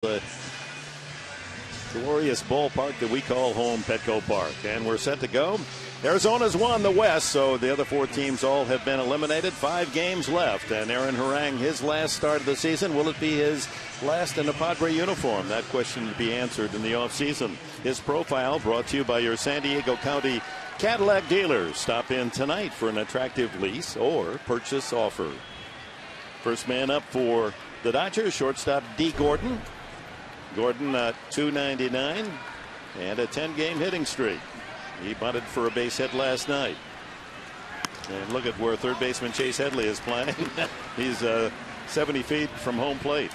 The glorious ballpark that we call home, Petco Park. And we're set to go. Arizona's won the West, so the other four teams all have been eliminated. 5 games left. And Aaron Harang, his last start of the season, will it be his last in a Padre uniform? That question to be answered in the offseason. His profile brought to you by your San Diego County Cadillac dealers. Stop in tonight for an attractive lease or purchase offer. First man up for the Dodgers, shortstop D. Gordon. Gordon at .299 and a 10-game hitting streak. He bunted for a base hit last night. And look at where third baseman Chase Headley is playing. He's 70 feet from home plate.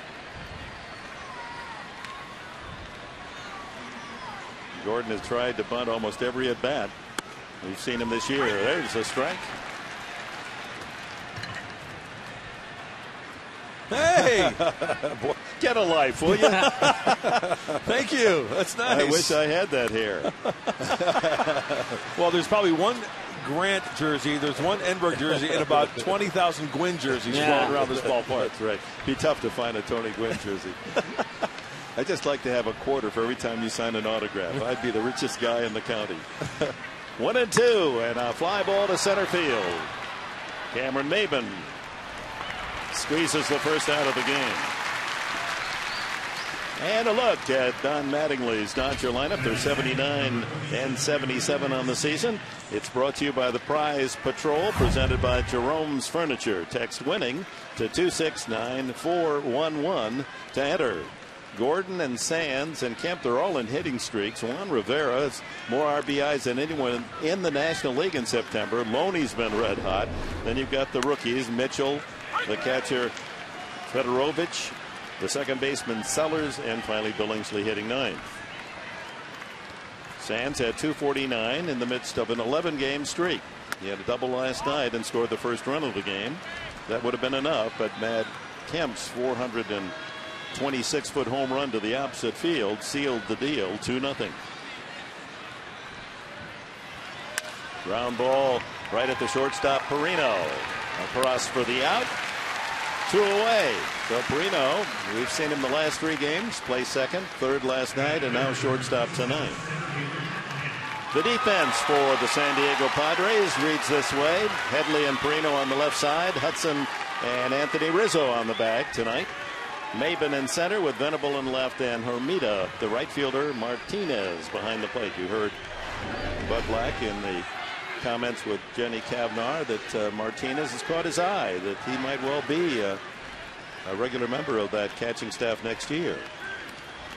Gordon has tried to bunt almost every at bat. We've seen him this year. There's a strike. Hey! Boy, get a life, will you? Thank you. That's nice. I wish I had that here. Well, there's probably one Grant jersey, there's one Enberg jersey, and about 20,000 Gwynn jerseys floating around this ballpark. That's right. Be tough to find a Tony Gwynn jersey. I'd just like to have a quarter for every time you sign an autograph. I'd be the richest guy in the county. 1-2, and a fly ball to center field. Cameron Maben squeezes the first out of the game. And a look at Don Mattingly's Dodger lineup. They're 79 and 77 on the season. It's brought to you by the Prize Patrol, presented by Jerome's Furniture. Text winning to 269-411 to enter. Gordon and Sands and Kemp, they're all in hitting streaks. Juan Rivera has more RBIs than anyone in the National League in September. Loney's been red hot. Then you've got the rookies, Mitchell, the catcher Fedorovich, the second baseman Sellers, and finally Billingsley hitting ninth. Sands had 249 in the midst of an 11-game streak. He had a double last night and scored the first run of the game. That would have been enough, but Matt Kemp's 426-foot home run to the opposite field sealed the deal. 2-0. Ground ball right at the shortstop, Perino. Across for the out. 2 away. So Perino, we've seen him the last 3 games, play second, third last night, and now shortstop tonight. The defense for the San Diego Padres reads this way. Headley and Perino on the left side. Hudson and Anthony Rizzo on the bag tonight. Maben in center with Venable in left, and Hermida, the right fielder, Martinez behind the plate. You heard Bud Black in the comments with Jenny Cavnar that Martinez has caught his eye, that he might well be a regular member of that catching staff next year.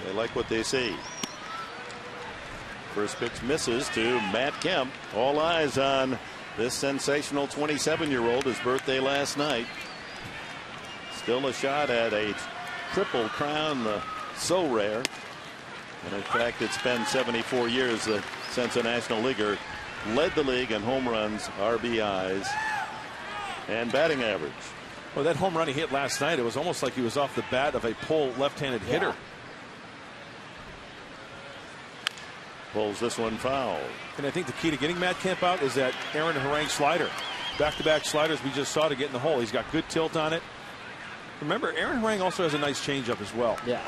They like what they see. First pitch misses to Matt Kemp. All eyes on this sensational 27-year-old, his birthday last night. Still a shot at a triple crown, so rare. And in fact, it's been 74 years since a National Leaguer led the league in home runs, RBIs, and batting average. Well, that home run he hit last night, it was almost like he was off the bat of a pull left-handed hitter. Pulls this one foul. And I think the key to getting Matt Kemp out is that Aaron Harang slider. Back-to-back sliders we just saw to get in the hole. He's got good tilt on it. Remember, Aaron Harang also has a nice changeup as well. Yeah.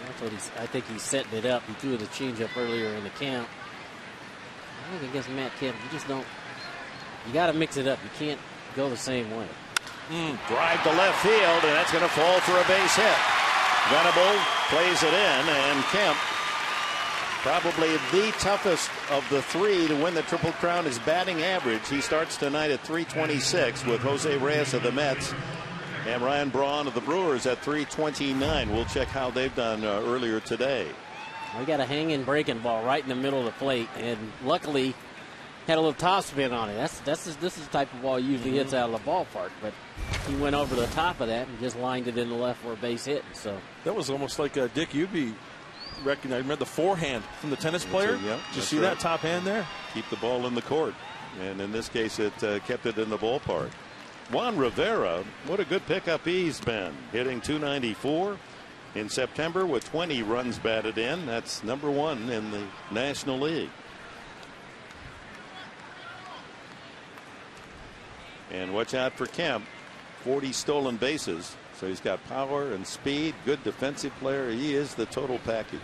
That's what I think he's setting it up. He threw the changeup earlier in the camp. I think against Matt Kemp, you just don't. You got to mix it up. You can't go the same way. Drive to left field, and that's going to fall for a base hit. Venable plays it in, and Kemp, probably the toughest of the 3 to win the Triple Crown, is batting average. He starts tonight at .326 with Jose Reyes of the Mets and Ryan Braun of the Brewers at .329. We'll check how they've done earlier today. We got a hanging breaking ball right in the middle of the plate, and luckily had a little top spin on it. This is the type of ball usually hits out of the ballpark, but he went over the top of that and just lined it in the left for a base hit. So that was almost like Dick Uby recognized. Remember the forehand from the tennis player? Yep, did you see that top hand there? Keep the ball in the court, and in this case, it kept it in the ballpark. Juan Rivera, what a good pickup he's been, hitting .294. in September with 20 runs batted in. That's number 1 in the National League. And watch out for Kemp. 40 stolen bases. So he's got power and speed, good defensive player. He is the total package.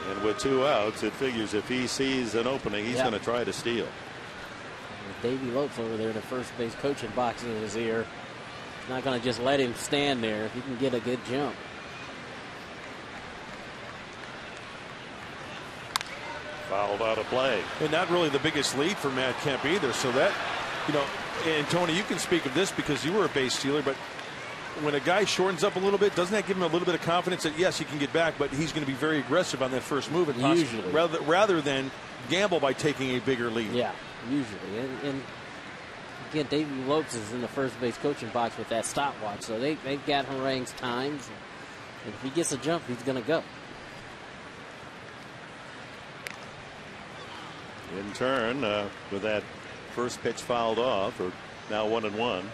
And with 2 outs, it figures if he sees an opening, he's going to try to steal. With Davey Lopes over there in the first base coaching box in his ear, not going to just let him stand there if he can get a good jump. Fouled out of play. And not really the biggest lead for Matt Kemp either. So that, you know, and Tony, you can speak of this because you were a base stealer, but when a guy shortens up a little bit, doesn't that give him a little bit of confidence that yes, he can get back, but he's going to be very aggressive on that first move, and usually rather than gamble by taking a bigger lead. Yeah, usually. And again, Davey Lopes is in the first base coaching box with that stopwatch, so they've got Harang's times. And if he gets a jump, he's going to go. In turn, with that first pitch fouled off, or now 1-1.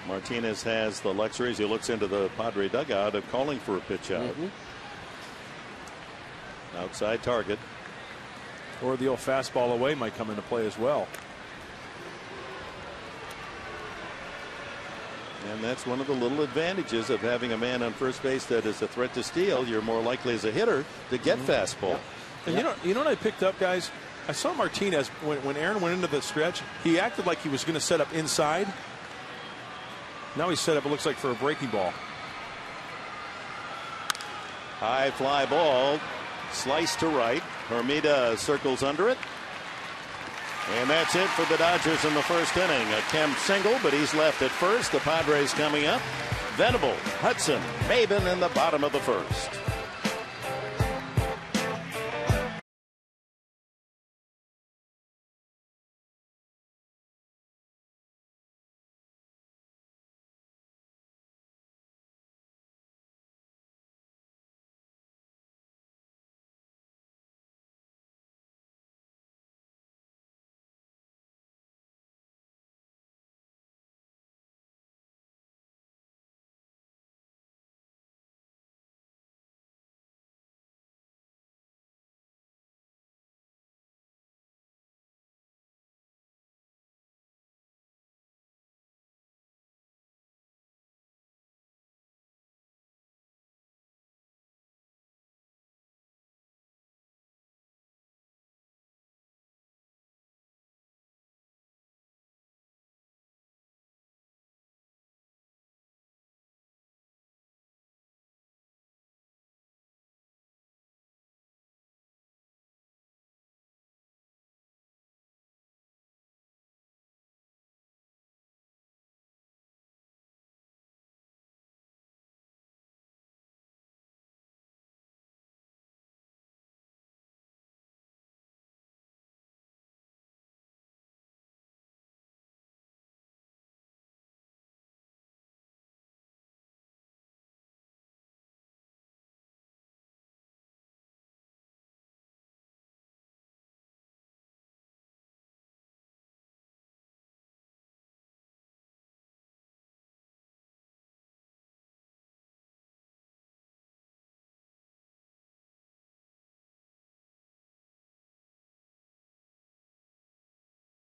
Martinez has the luxury as he looks into the Padre dugout of calling for a pitch out. Outside target. Or the old fastball away might come into play as well. And that's one of the little advantages of having a man on first base that is a threat to steal. You're more likely as a hitter to get fastball. And you know what I picked up, guys? I saw Martinez when Aaron went into the stretch. He acted like he was going to set up inside. Now he's set up, it looks like, for a breaking ball. High fly ball, sliced to right. Hermida circles under it. And that's it for the Dodgers in the first inning. A Kemp single, but he's left at first. The Padres coming up. Venable, Hudson, Maben in the bottom of the first.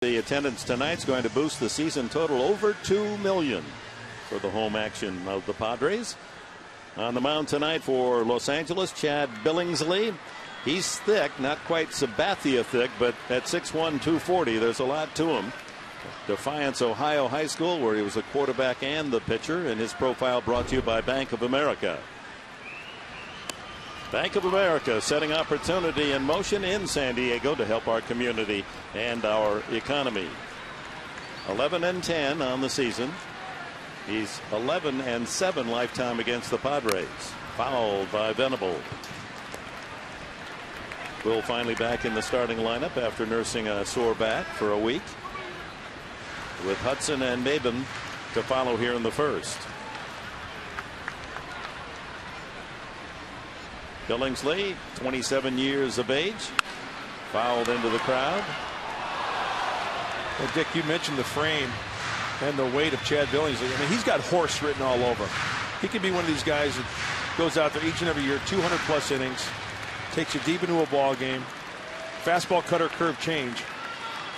The attendance tonight's going to boost the season total over 2 million for the home action of the Padres. On the mound tonight for Los Angeles, Chad Billingsley. He's thick, not quite Sabathia thick, but at 6'1", 240, there's a lot to him. Defiance, Ohio High School, where he was a quarterback and the pitcher, and his profile brought to you by Bank of America. Bank of America setting opportunity in motion in San Diego to help our community and our economy. 11-10 on the season. He's 11-7 lifetime against the Padres. Fouled by Venable. Will finally back in the starting lineup after nursing a sore back for a week, with Hudson and Maben to follow here in the first. Billingsley, 27 years of age, fouled into the crowd. Well, Dick, you mentioned the frame and the weight of Chad Billingsley. I mean, he's got horse written all over. He could be one of these guys that goes out there each and every year, 200+ innings, takes you deep into a ball game. Fastball, cutter, curve change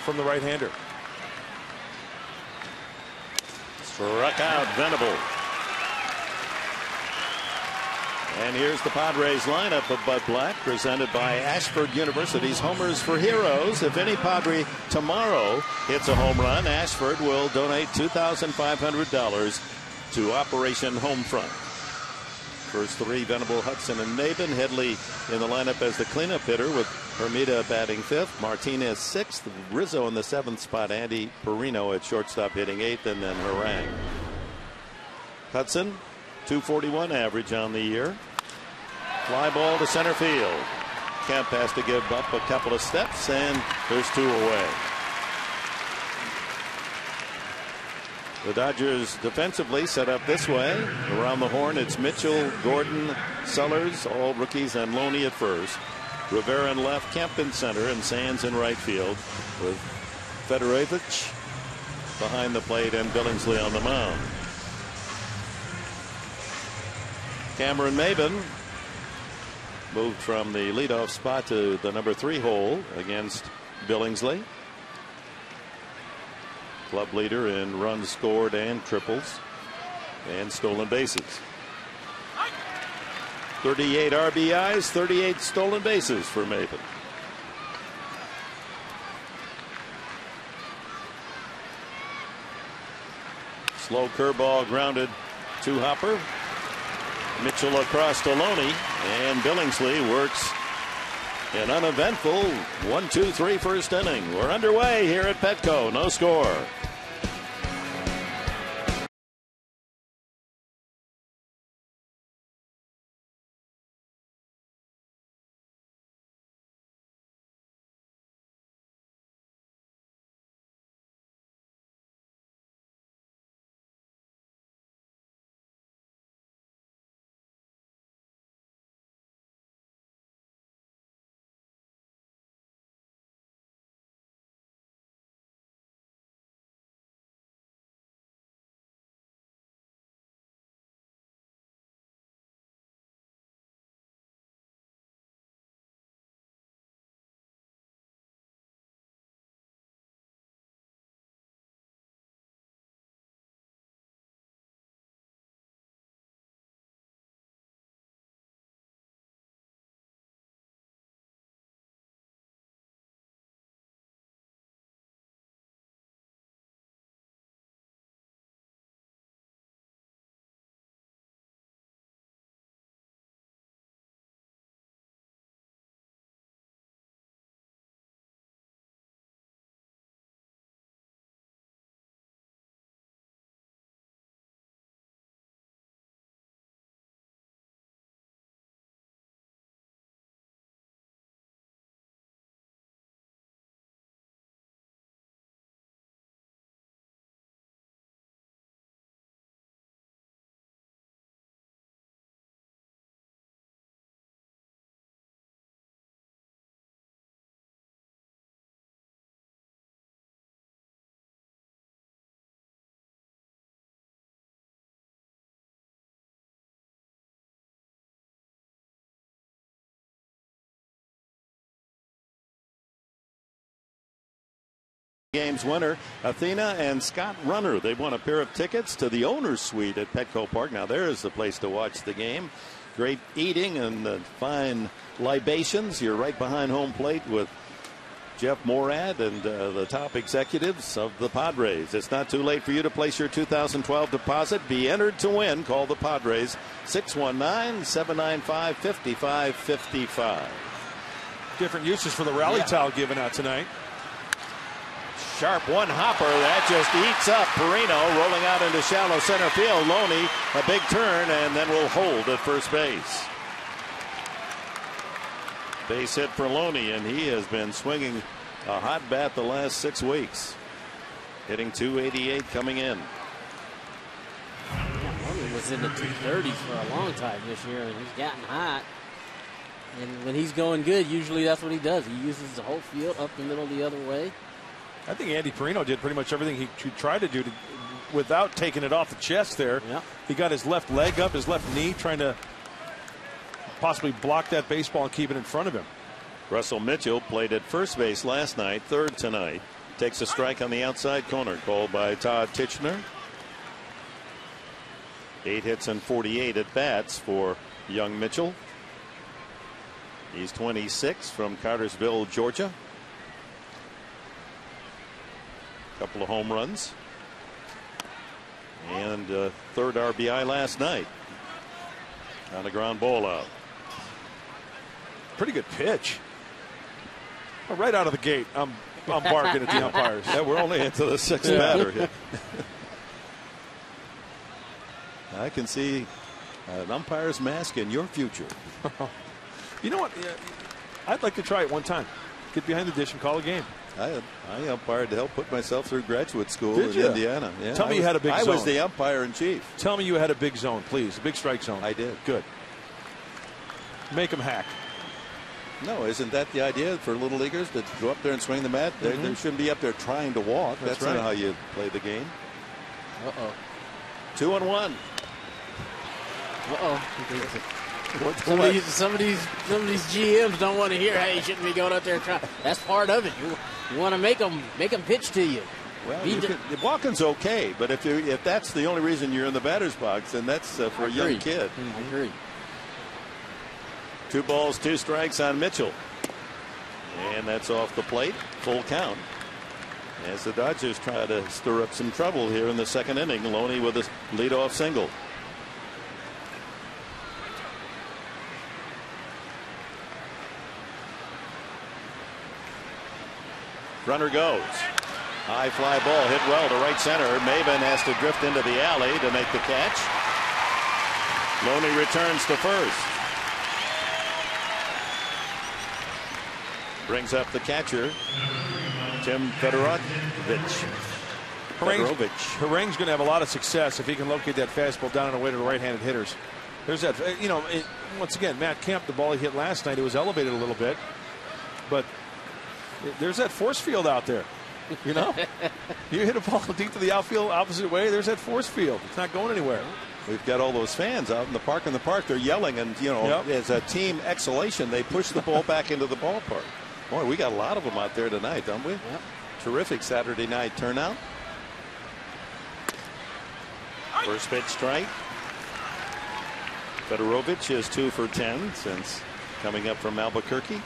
from the right-hander. Struck out Venable. And here's the Padres lineup of Bud Black, presented by Ashford University's Homers for Heroes. If any Padre tomorrow hits a home run, Ashford will donate $2,500 to Operation Homefront. First three, Venable, Hudson, and Maben. Headley in the lineup as the cleanup hitter, with Hermida batting fifth, Martinez sixth, Rizzo in the seventh spot, Andy Perino at shortstop hitting eighth, and then Harang. Hudson, .241 average on the year. Fly ball to center field. Kemp has to give up a couple of steps, and there's two away. The Dodgers defensively set up this way. Around the horn, it's Mitchell, Gordon, Sellers, all rookies, and Loney at first. Rivera in left, Kemp in center, and Sands in right field, with Federovich behind the plate and Billingsley on the mound. Cameron Maben moved from the leadoff spot to the number 3 hole against Billingsley. Club leader in runs scored and triples and stolen bases. 38 RBIs, 38 stolen bases for Maben. Slow curveball grounded to Hopper. Mitchell across to Loney, and Billingsley works an uneventful 1-2-3 first inning. We're underway here at Petco. No score. Games winner, Athena and Scott Runner. They won a pair of tickets to the owner's suite at Petco Park. Now there's the place to watch the game. Great eating and fine libations. You're right behind home plate with Jeff Morad and the top executives of the Padres. It's not too late for you to place your 2012 deposit. Be entered to win. Call the Padres 619-795-5555. Different uses for the rally towel given out tonight. Sharp one hopper that just eats up Perino, rolling out into shallow center field. Loney, a big turn, and then will hold at first base. Base hit for Loney, and he has been swinging a hot bat the last 6 weeks. Hitting .288 coming in. Yeah, Loney was in the 230s for a long time this year, and he's gotten hot. And when he's going good, usually that's what he does. He uses the whole field up the middle the other way. I think Andy Perino did pretty much everything he tried to do without taking it off the chest there. Yep. He got his left leg up, his left knee, trying to possibly block that baseball and keep it in front of him. Russell Mitchell played at first base last night, third tonight. Takes a strike on the outside corner, called by Todd Titchener. 8 hits and 48 at bats for young Mitchell. He's 26 from Cartersville, Georgia. Couple of home runs and third RBI last night on a ground ball out. Pretty good pitch. Right out of the gate, I'm barking at the umpires. Yeah, we're only into the sixth batter here. I can see an umpire's mask in your future. You know what? I'd like to try it one time. Get behind the dish and call a game. I umpired to help put myself through graduate school Did in you? Indiana. Yeah, Tell me you had a big zone. I was the umpire in chief. Tell me you had a big zone, please. A big strike zone. I did. Good. Make them hack. No, isn't that the idea for little leaguers to go up there and swing the bat? They shouldn't be up there trying to walk. That's right. not how you play the game. 2-1. Some of these GMs don't want to hear, hey, you shouldn't be going out there and trying. That's part of it. You want to make them pitch to you. Well, walking's okay, but if that's the only reason you're in the batter's box, then that's for a young kid. I agree. 2 balls, 2 strikes on Mitchell. And that's off the plate. Full count. As the Dodgers try to stir up some trouble here in the second inning. Loney with a leadoff single. Runner goes. High fly ball hit well to right center. Maven has to drift into the alley to make the catch. Loney returns to first. Brings up the catcher, Tim Fedorovich. Harang's going to have a lot of success if he can locate that fastball down and away to the right-handed hitters. There's that, once again, Matt Kemp, the ball he hit last night, it was elevated a little bit, but there's that force field out there. You hit a ball deep to the outfield opposite way, there's that force field. It's not going anywhere. We've got all those fans out in the park. They're yelling, and as a team exhalation, they push the ball back into the ballpark. Boy, we got a lot of them out there tonight, don't we? Yep. Terrific Saturday night turnout. First pitch strike. Fedorovich is 2 for 10 since coming up from Albuquerque.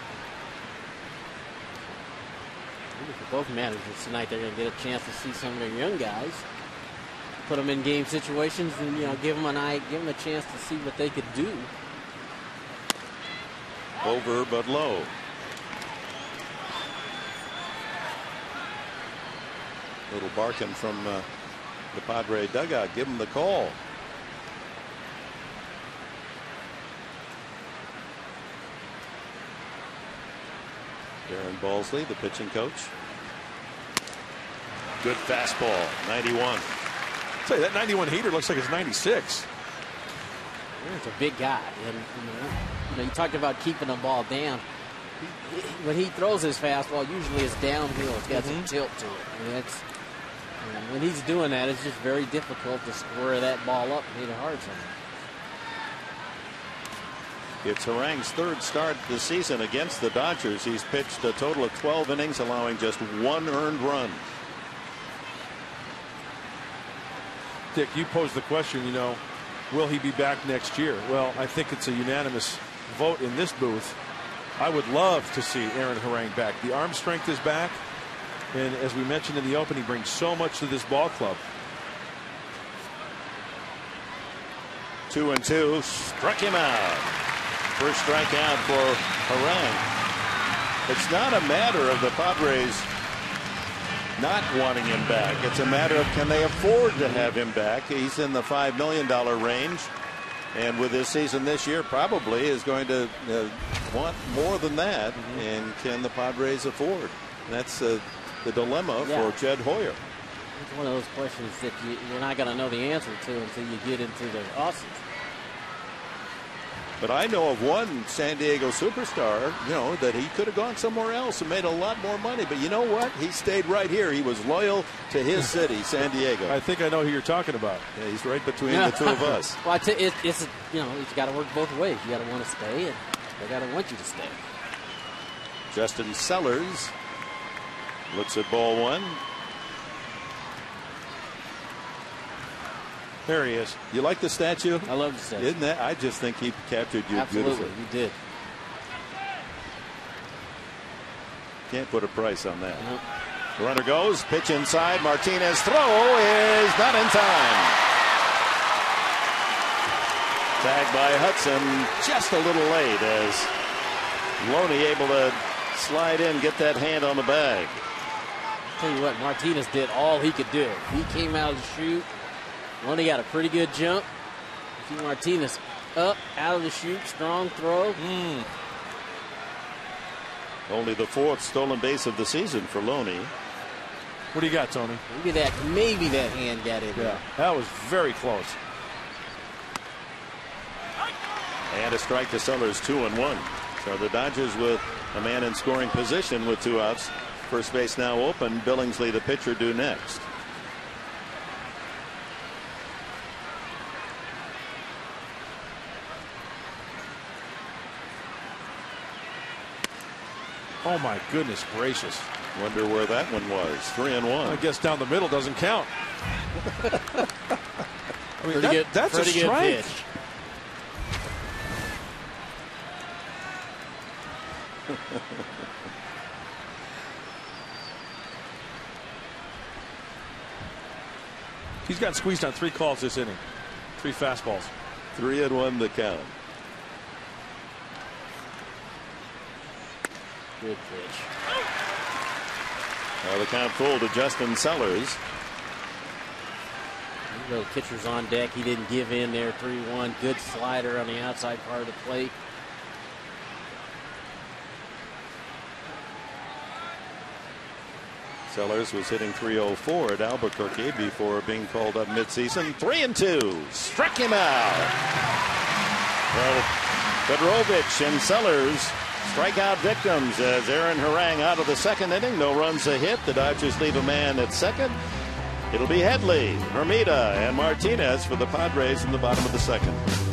For both managers tonight, they're going to get a chance to see some of their young guys, put them in game situations, and give them a chance to see what they could do. Over but low. Little barking from the Padre dugout. Give him the call. Darren Balsley, the pitching coach. Good fastball, 91. I'll tell you, that 91 heater looks like it's 96. It's a big guy, and you talked about keeping the ball down. When he throws his fastball, usually it's downhill. It's got some tilt to it. When he's doing that, it's just very difficult to square that ball up and hit it hard somewhere. It's Harang's 3rd start this season against the Dodgers. He's pitched a total of 12 innings, allowing just 1 earned run. Dick, you posed the question, will he be back next year? Well, I think it's a unanimous vote in this booth. I would love to see Aaron Harang back. The arm strength is back. And as we mentioned in the open, he brings so much to this ball club. 2-2, struck him out. First strikeout for Harang. It's not a matter of the Padres not wanting him back. It's a matter of can they afford to have him back. He's in the $5 million range. And with his season this year, probably is going to want more than that. And can the Padres afford? That's the dilemma for Jed Hoyer. It's one of those questions that you're not going to know the answer to until you get into the offseason. But I know of one San Diego superstar, that he could have gone somewhere else and made a lot more money. But you know what? He stayed right here. He was loyal to his city, San Diego. I think I know who you're talking about. Yeah, he's right between the two of us. Well, it's got to work both ways. You got to want to stay, and they got to want you to stay. Justin Sellers looks at ball 1. There he is. You like the statue? I love the statue. Isn't that? I just think he captured you Absolutely, beautifully. he did. Can't put a price on that. Nope. The runner goes, pitch inside. Martinez throw is not in time. Tagged by Hudson, just a little late as Loney able to slide in, get that hand on the bag. Tell you what, Martinez did all he could do. He came out of the chute. Loney got a pretty good jump. See Martinez up, out of the chute, strong throw. Only the 4th stolen base of the season for Loney. What do you got, Tony? Maybe that hand got in there. That was very close. And a strike to Sellers, 2-1. So the Dodgers with a man in scoring position with 2 outs. First base now open. Billingsley, the pitcher, due next. Oh my goodness gracious. Wonder where that one was. 3-1. I guess down the middle doesn't count. I mean, that's a strike. Pitch. He's got squeezed on 3 calls this inning. 3 fastballs. 3-1 the count. Good pitch. Now the count full to Justin Sellers. The pitcher's on deck. He didn't give in there. 3-1. Good slider on the outside part of the plate. Sellers was hitting .304 at Albuquerque before being called up midseason. 3-2. Struck him out. Well, Petrovic and Sellers strikeout victims as Aaron Harang out of the 2nd inning. No runs a hit. The Dodgers leave a man at 2nd. It'll be Headley, Hermida, and Martinez for the Padres in the bottom of the 2nd.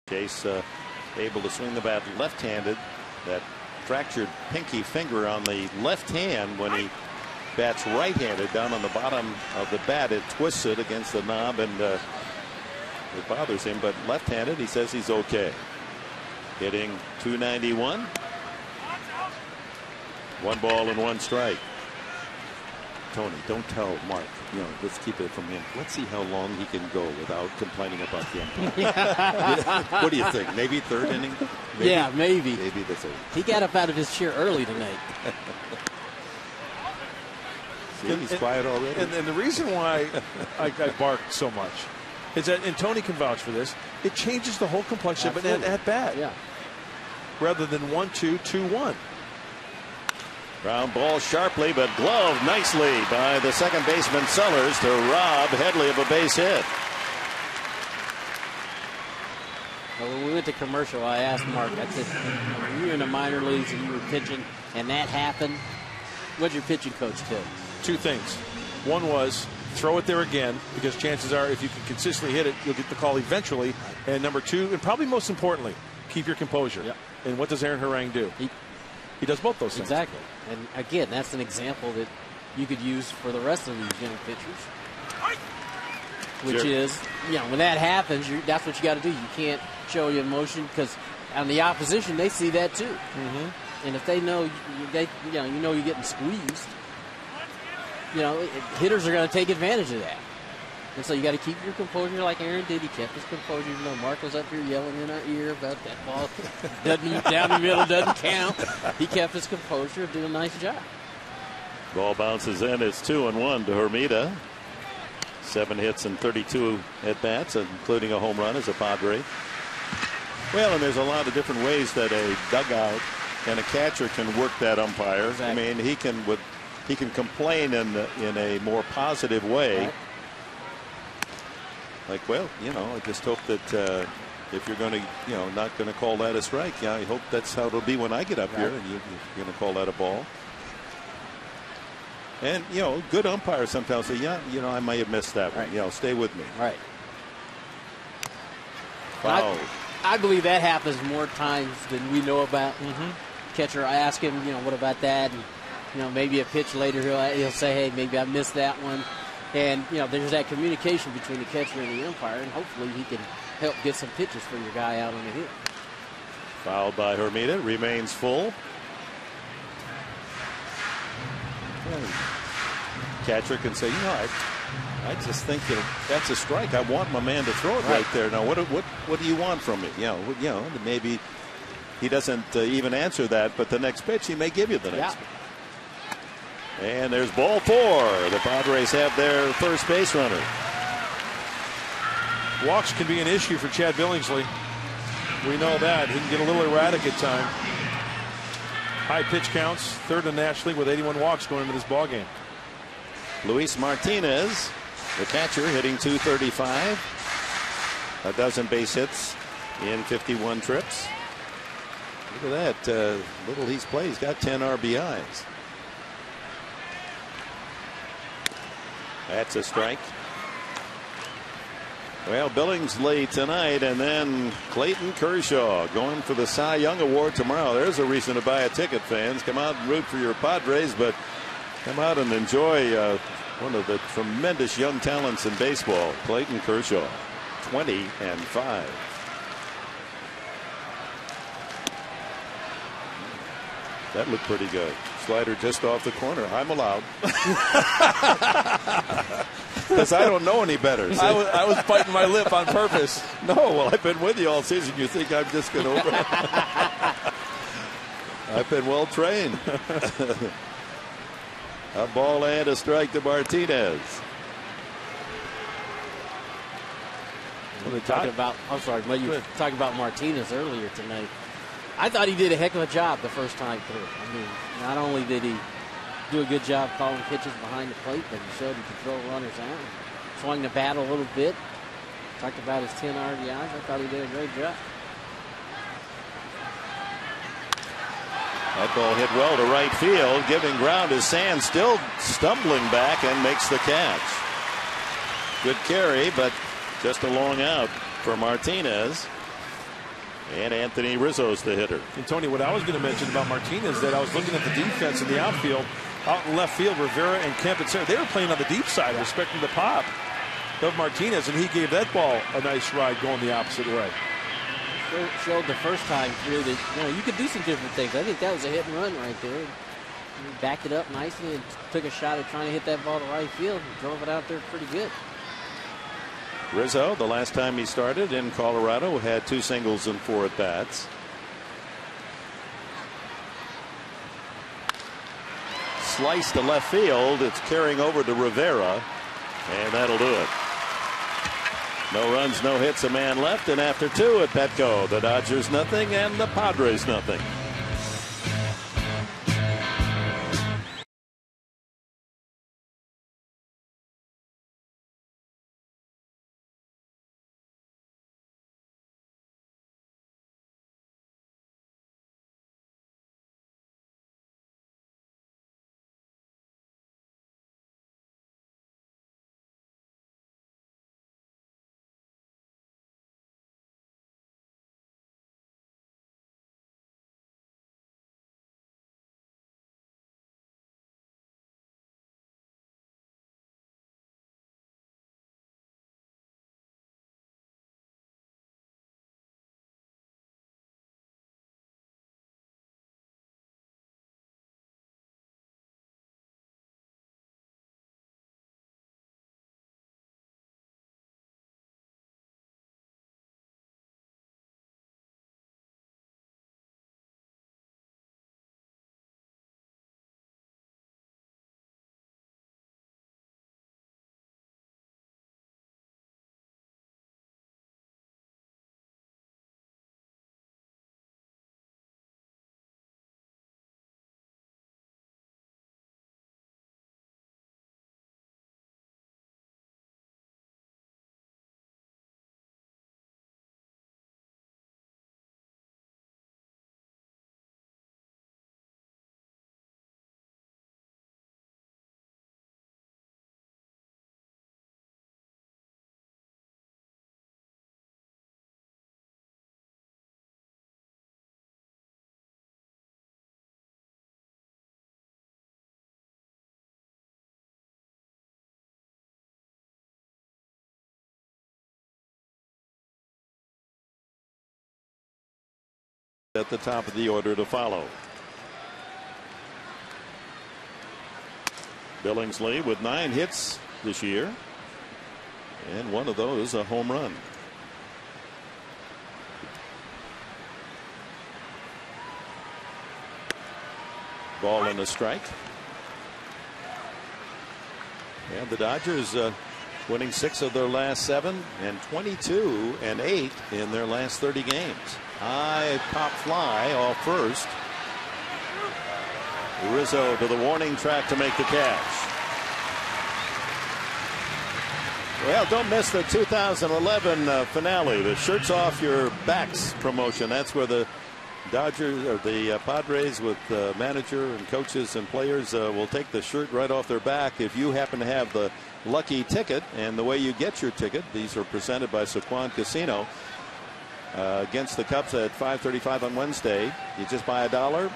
Chase able to swing the bat left-handed. That fractured pinky finger on the left hand when he bats right-handed down on the bottom of the bat. It twists it against the knob and it bothers him. But left-handed, he says he's okay. Hitting .291. 1 ball and 1 strike. Tony, don't tell Mark. You know, let's keep it from him. Let's see how long he can go without complaining about the umpire. What do you think? Maybe 3rd inning? Maybe? Yeah, maybe. Maybe the 3rd. He got up out of his chair early tonight. See, he's quiet already. And the reason why I barked so much is that, and Tony can vouch for this, it changes the whole complexion of an at bat. Yeah. Rather than 1-2, 2-1. Ground ball sharply, but gloved nicely by the second baseman Sellers to rob Headley of a base hit. Well, when we went to commercial, I asked Mark, I said, when you were in the minor leagues and you were pitching and that happened, what did your pitching coach tell you? Two things. One was throw it there again, because chances are if you can consistently hit it, you'll get the call eventually. And number two, and probably most importantly, keep your composure. Yep. And what does Aaron Harang do? He does both those things. Exactly. And again, that's an example that you could use for the rest of these young pitchers. Which is, when that happens, that's what you got to do. You can't show your emotion, because on the opposition, they see that too. Mm-hmm. And if they know you're getting squeezed, hitters are going to take advantage of that. And so you got to keep your composure like Aaron did. He kept his composure. Mark was up here yelling in our ear about that ball. Down the middle doesn't count. He kept his composure, did a nice job. Ball bounces in. It's 2-1 to Hermida. 7 hits and 32 at-bats, including a home run as a Padre. Well, and there's a lot of different ways that a dugout and a catcher can work that umpire. Exactly. I mean, he can complain in a more positive way. Right. Like, well, I just hope that if you're going to, not going to call that a strike, I hope that's how it'll be when I get up here, and you're going to call that a ball. And, good umpires sometimes say, I might have missed that one. Right. Stay with me. Right. Foul. I believe that happens more times than we know about. Mm-hmm. Catcher, I ask him, what about that? And, maybe a pitch later he'll say, hey, maybe I missed that one. And, there's that communication between the catcher and the umpire, and hopefully he can help get some pitches for your guy out on the hill. Fouled by Hermida, remains full. Catcher can say, I just think that's a strike. I want my man to throw it right there. Now, what do you want from me? Maybe he doesn't even answer that, but the next pitch he may give you the next pitch. And there's ball 4. The Padres have their first base runner. Walks can be an issue for Chad Billingsley. We know that. He can get a little erratic at times. High pitch counts, third in the National League with 81 walks going into this ball game. Luis Martinez, the catcher, hitting .235. A dozen base hits in 51 trips. Look at that. Little he's played. He's got 10 RBIs. That's a strike. Well, Billingsley tonight, and then Clayton Kershaw going for the Cy Young Award tomorrow. There's a reason to buy a ticket, fans. Come out and root for your Padres, but come out and enjoy one of the tremendous young talents in baseball, Clayton Kershaw, 20-5. That looked pretty good. Slider just off the corner. I'm allowed. Because I don't know any better. I was biting my lip on purpose. No, well, I've been with you all season. You think I'm just going to I've been well trained. A ball and a strike to Martinez. You were talking about Martinez earlier tonight. I thought he did a heck of a job the first time through. I mean, not only did he do a good job calling pitches behind the plate, but he showed he could throw runners out. Swung the bat a little bit. Talked about his 10 RBIs. I thought he did a great job. That ball hit well to right field, giving ground as Sands still stumbling back and makes the catch. Good carry, but just a long out for Martinez. And Anthony Rizzo's the hitter. And Tony, what I was going to mention about Martinez, that I was looking at the defense in the outfield, out in left field, Rivera and Kemp and Sarah, they were playing on the deep side, respecting the pop of Martinez, and he gave that ball a nice ride going the opposite way. Showed the first time through that you could do some different things. I think that was a hit and run right there. He backed it up nicely and took a shot at trying to hit that ball to right field and drove it out there pretty good. Rizzo, the last time he started in Colorado, had 2 singles and 4 at-bats. Slice to left field. It's carrying over to Rivera, and that'll do it. No runs, no hits, a man left, and after 2 at Petco, the Dodgers nothing and the Padres nothing. at the top of the order to follow. Billingsley with 9 hits this year, and one of those a home run. Ball and a strike. And the Dodgers winning 6 of their last 7 and 22 and 8 in their last 30 games. High pop fly off first. Rizzo to the warning track to make the catch. Well, don't miss the 2011 finale, the Shirts Off Your Backs promotion. That's where the Dodgers or the Padres with manager and coaches and players will take the shirt right off their back if you happen to have the lucky ticket. And the way you get your ticket, these are presented by Sequan Casino against the Cubs at 5:35 on Wednesday. You just buy $1.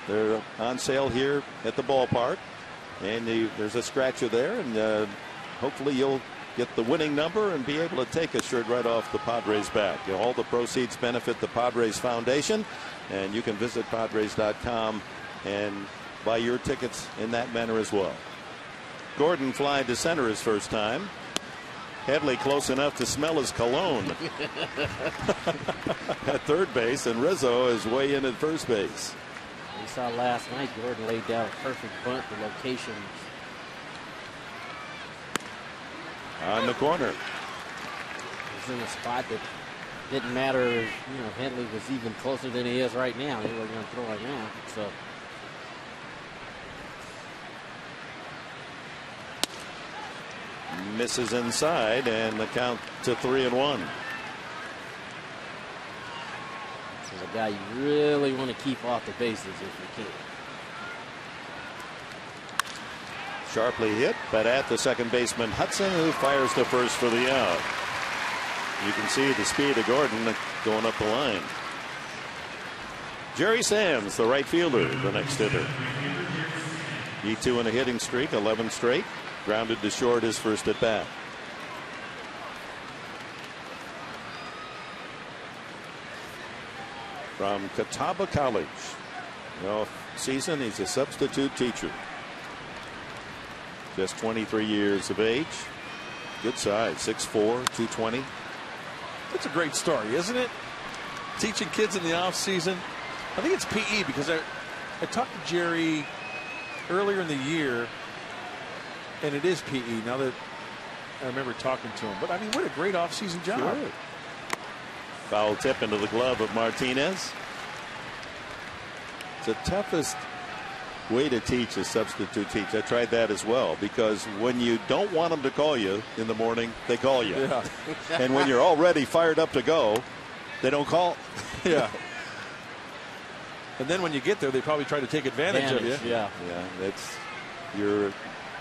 They're on sale here at the ballpark, and there's a scratcher there, and hopefully you'll get the winning number and be able to take a shirt right off the Padres back. All the proceeds benefit the Padres Foundation, and you can visit Padres.com and buy your tickets in that manner as well. Gordon flied to center his first time. Headley close enough to smell his cologne at third base, and Rizzo is way in at first base. We saw last night Gordon laid down a perfect bunt. The location on the corner. It was in a spot that didn't matter. You know, Headley was even closer than he is right now. He wasn't going to throw right now. So. Misses inside, and the count to 3-1. This is a guy you really want to keep off the bases if you can. Sharply hit, but at the second baseman Hudson, who fires to first for the out. You can see the speed of Gordon going up the line. Jerry Sands, the right fielder, the next hitter. E2 in a hitting streak, 11 straight. Grounded to short his first at bat. From Catawba College. Off season, he's a substitute teacher. Just 23 years of age. Good size, 6'4", 220. That's a great story, isn't it? Teaching kids in the off season. I think it's PE because I talked to Jerry earlier in the year, and it is PE now that I remember talking to him. But I mean, what a great off-season job. Sure. Foul tip into the glove of Martinez. It's the toughest way to teach is substitute teach. I tried that as well, because when you don't want them to call you in the morning, they call you. Yeah. And when you're already fired up to go, they don't call. Yeah. And then when you get there, they probably try to take advantage of you. Yeah. Yeah. You're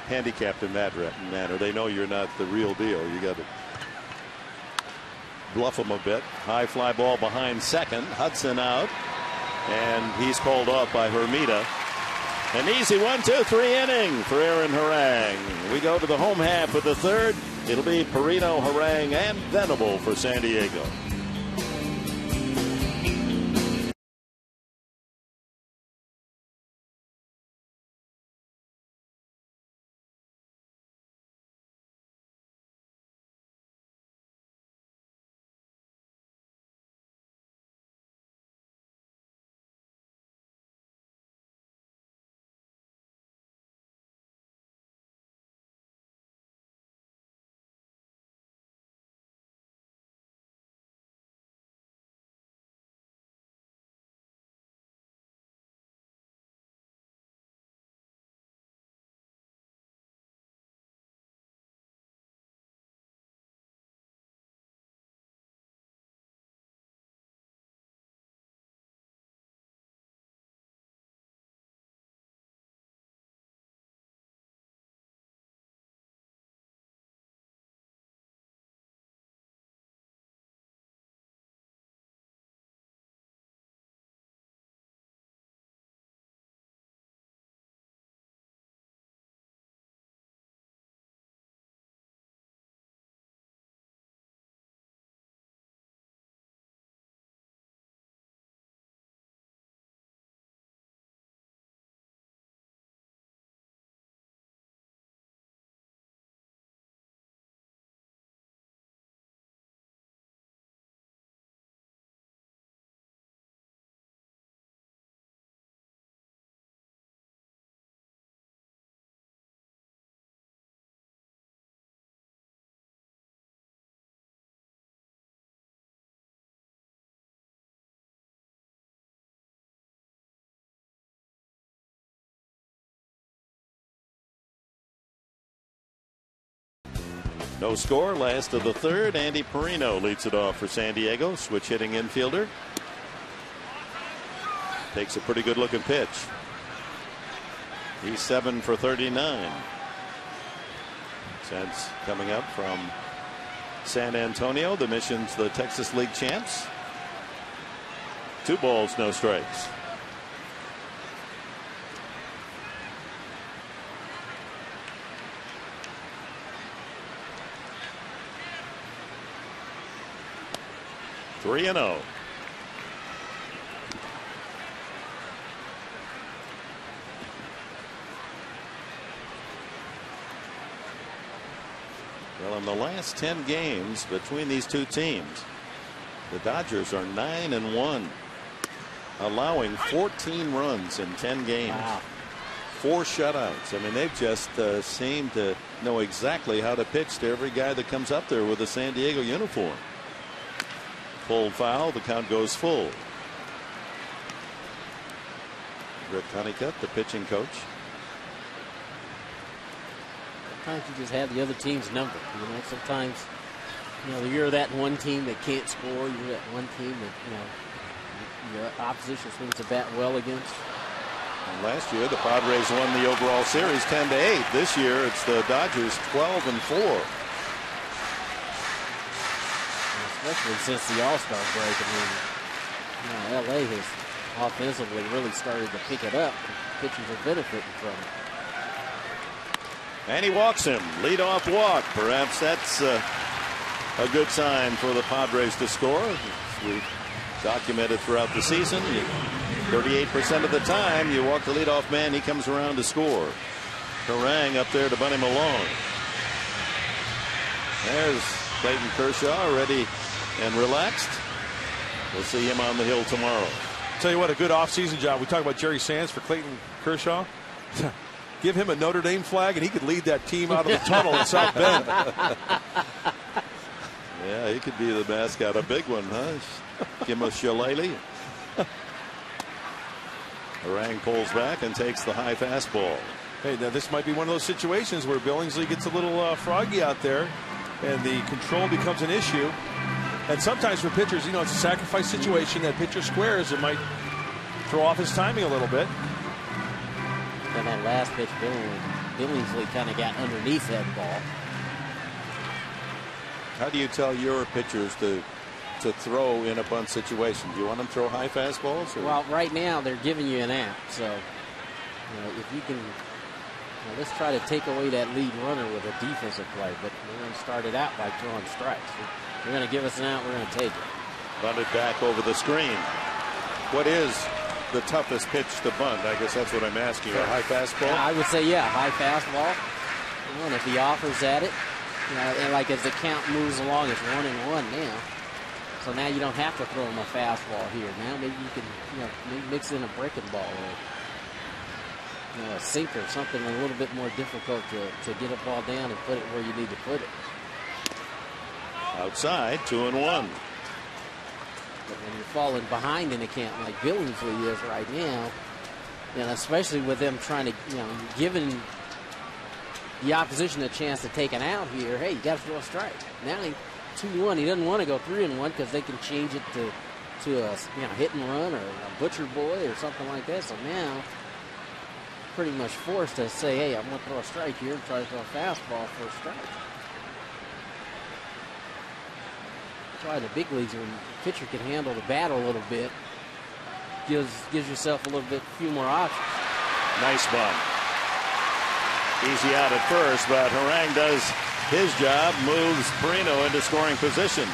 handicapped in that manner. They know you're not the real deal. You got to bluff them a bit. High fly ball behind second. Hudson out, and he's called off by Hermida. An easy 1-2-3 inning for Aaron Harang. We go to the home half of the third. It'll be Perino, Harang, and Venable for San Diego. No score, last of the third. Andy Perino leads it off for San Diego. Switch hitting infielder. Takes a pretty good looking pitch. He's 7 for 39. Since coming up from San Antonio, the Mission's the Texas League champs. 2 balls, no strikes. Three and 0. Well, in the last 10 games between these two teams, the Dodgers are 9-1, allowing 14 runs in 10 games. Wow. 4 shutouts. I mean, they've just seemed to know exactly how to pitch to every guy that comes up there with a San Diego uniform. Pulled foul. The count goes full. Rick Honeycutt, the pitching coach. Sometimes you just have the other team's number. Sometimes, you're that one team that can't score. You're that one team that, your opposition swings the bat well against. And last year, the Padres won the overall series 10-8. This year, it's the Dodgers 12-4. Especially since the All-Star break. I mean, LA has offensively really started to pick it up. Pitchers are benefiting from it. And he walks him. Leadoff walk. Perhaps that's a good sign for the Padres to score. We've documented throughout the season. 38% of the time you walk the leadoff man, he comes around to score. Harang up there to Bunny Malone. There's Clayton Kershaw ready and relaxed. We'll see him on the hill tomorrow. Tell you what, a good offseason job. We talk about Jerry Sands for Clayton Kershaw. Give him a Notre Dame flag and he could lead that team out of the tunnel in South Bend. Yeah, he could be the mascot. A big one, huh? Give him a shillelagh. Harang pulls back and takes the high fastball. Hey, now this might be one of those situations where Billingsley gets a little froggy out there and the control becomes an issue. And sometimes for pitchers, it's a sacrifice situation. That pitcher squares, it might throw off his timing a little bit. And that last pitch, Billingsley kind of got underneath that ball. How do you tell your pitchers to throw in a bunt situation? Do you want them to throw high fastballs? Or? Well, right now they're giving you an out. So, if you can, let's try to take away that lead runner with a defensive play. But we're going to start it out by throwing strikes. They're going to give us an out. We're going to take it. Bunted back over the screen. What is the toughest pitch to bunt? I guess that's what I'm asking. A high fastball? I would say, high fastball. And if he offers at it, and like as the count moves along, it's 1-1 now. So now you don't have to throw him a fastball here. Now maybe you can, maybe mix in a breaking ball or a sinker, something a little bit more difficult to get a ball down and put it where you need to put it. Outside, 2-1. But when you're falling behind in a count like Billingsley is right now, and especially with them trying to, giving the opposition a chance to take an out here, hey, you got to throw a strike. Now 2-1. He doesn't want to go 3-1 because they can change it to a hit and run or a butcher boy or something like that. So now pretty much forced to say, hey, I'm going to throw a strike here and try to throw a fastball for a strike. That's why the big leagues, when the pitcher can handle the bat a little bit, gives yourself a little bit few more options. Nice bunt. Easy out at first, but Harang does his job, moves Perino into scoring position.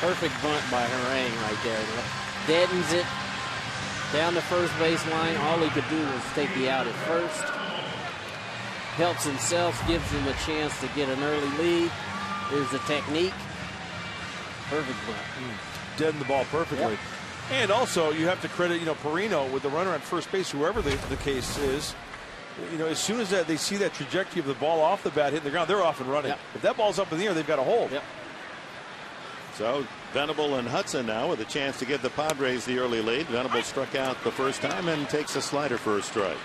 Perfect bunt by Harang right there. Deadens it down the first base line. All he could do was take the out at first. Helps himself, gives him a chance to get an early lead. Here's the technique. Perfect bunt. Deadened the ball perfectly. Yep. And also, you have to credit, Perino with the runner at first base, whoever the case is. As soon as they see that trajectory of the ball off the bat hitting the ground, they're off and running. Yep. If that ball's up in the air, they've got a hold. Yep. So Venable and Hudson now with a chance to give the Padres the early lead. Venable struck out the first time and takes a slider for a strike.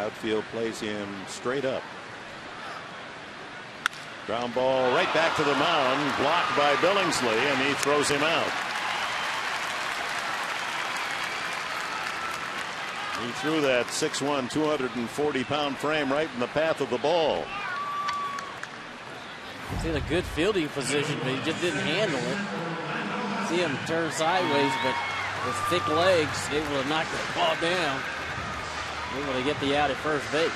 Outfield plays him straight up. Ground ball right back to the mound, blocked by Billingsley, and he throws him out. He threw that 6'1", 240-pound frame right in the path of the ball. He's in a good fielding position, but he just didn't handle it. See him turn sideways, but with thick legs, able to knock the ball down. Able to get the out at first base.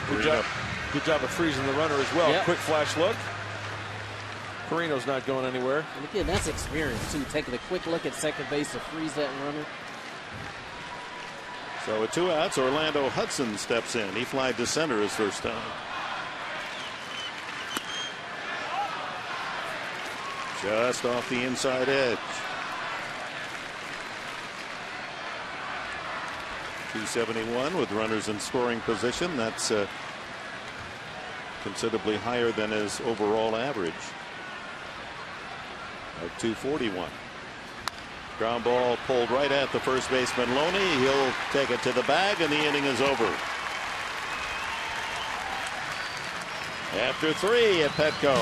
Good job of freezing the runner as well. Yep. Quick flash look. Perino's not going anywhere. And again, that's experience too. Taking a quick look at second base to freeze that runner. So with 2 outs, Orlando Hudson steps in. He flied to center his first time. Just off the inside edge. 271 with runners in scoring position. That's considerably higher than his overall average of 241. Ground ball pulled right at the first baseman Loney. He'll take it to the bag, and the inning is over. After 3 at Petco,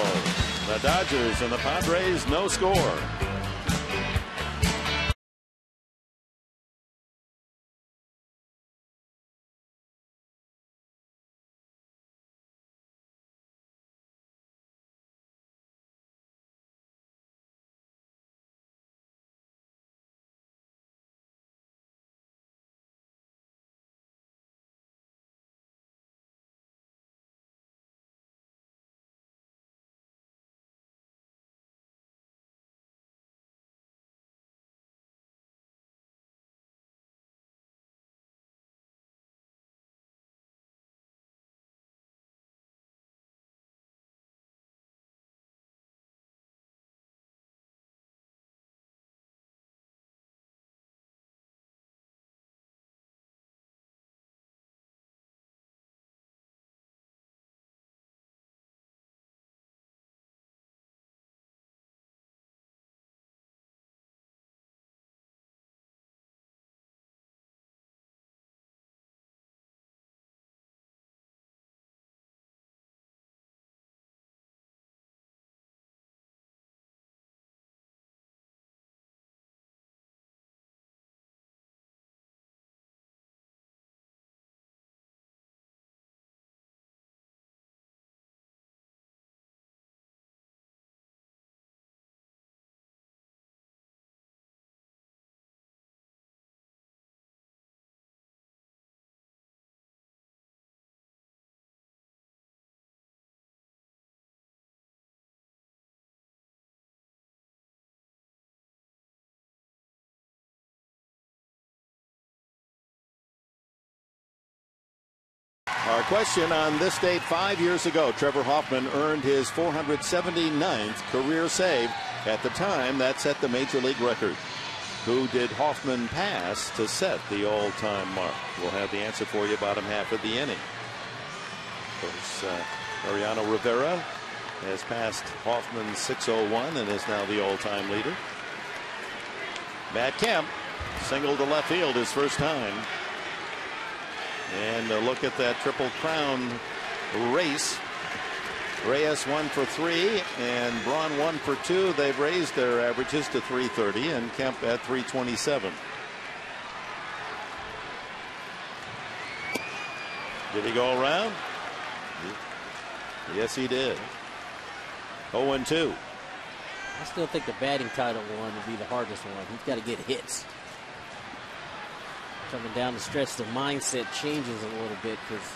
the Dodgers and the Padres, no score. Our question on this date 5 years ago, Trevor Hoffman earned his 479th career save. At the time, that set the major league record. Who did Hoffman pass to set the all-time mark? We'll have the answer for you bottom half of the inning. Of course, Mariano Rivera has passed Hoffman's 601 and is now the all-time leader. Matt Kemp singled to left field his first time. And a look at that Triple Crown race. Reyes 1 for 3 and Braun 1 for 2. They've raised their averages to 330 and Kemp at 327. Did he go around? Yes, he did. 0-2. I still think the batting title one would be the hardest one. He's got to get hits. Coming down the stretch, the mindset changes a little bit because,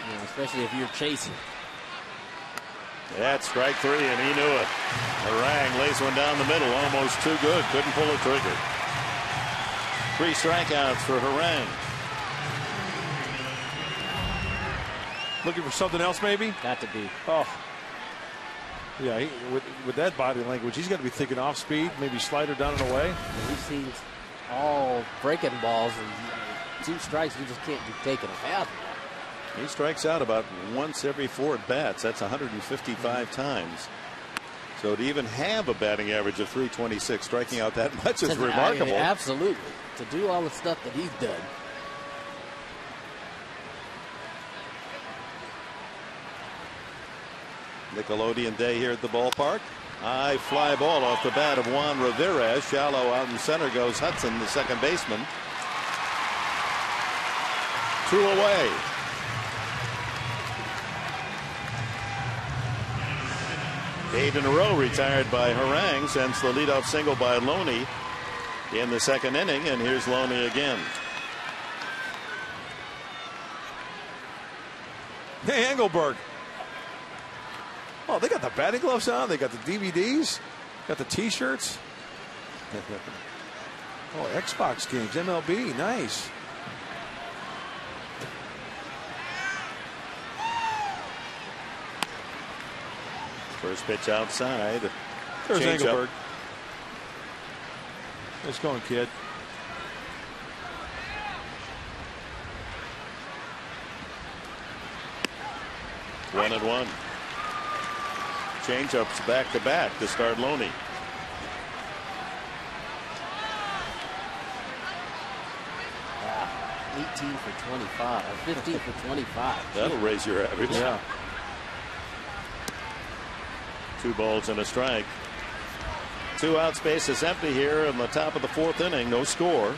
you know, especially if you're chasing. That's strike 3, and he knew it. Harang lays one down the middle, almost too good. Couldn't pull a trigger. 3 strikeouts for Harang. Looking for something else, maybe? Got to be. Oh. Yeah, with that body language, he's got to be thinking off speed, maybe slider down and away. We've seen all breaking balls, and 2 strikes, you just can't be taking a foul. He strikes out about once every 4 at bats. That's 155 times. So to even have a batting average of 326, striking out that much is remarkable. Absolutely. To do all the stuff that he's done. Nickelodeon day here at the ballpark. High fly ball off the bat of Juan Rivera. Shallow out in center goes Hudson, the second baseman. 2 away. Eight in a row retired by Harang since the leadoff single by Loney in the second inning. And here's Loney again. Hey, Engelberg. Oh, they got the batting gloves on. They got the DVDs. Got the T-shirts. Oh, Xbox games, MLB, nice. First pitch outside. There's Change Engelberg. up. Nice going, kid. One and one. Change-ups back to back to start Loney. Wow. 18 for 25, 15 for 25. That'll raise your average. Yeah. 2 balls and a strike. 2 out, space is empty here in the top of the 4th inning. No score.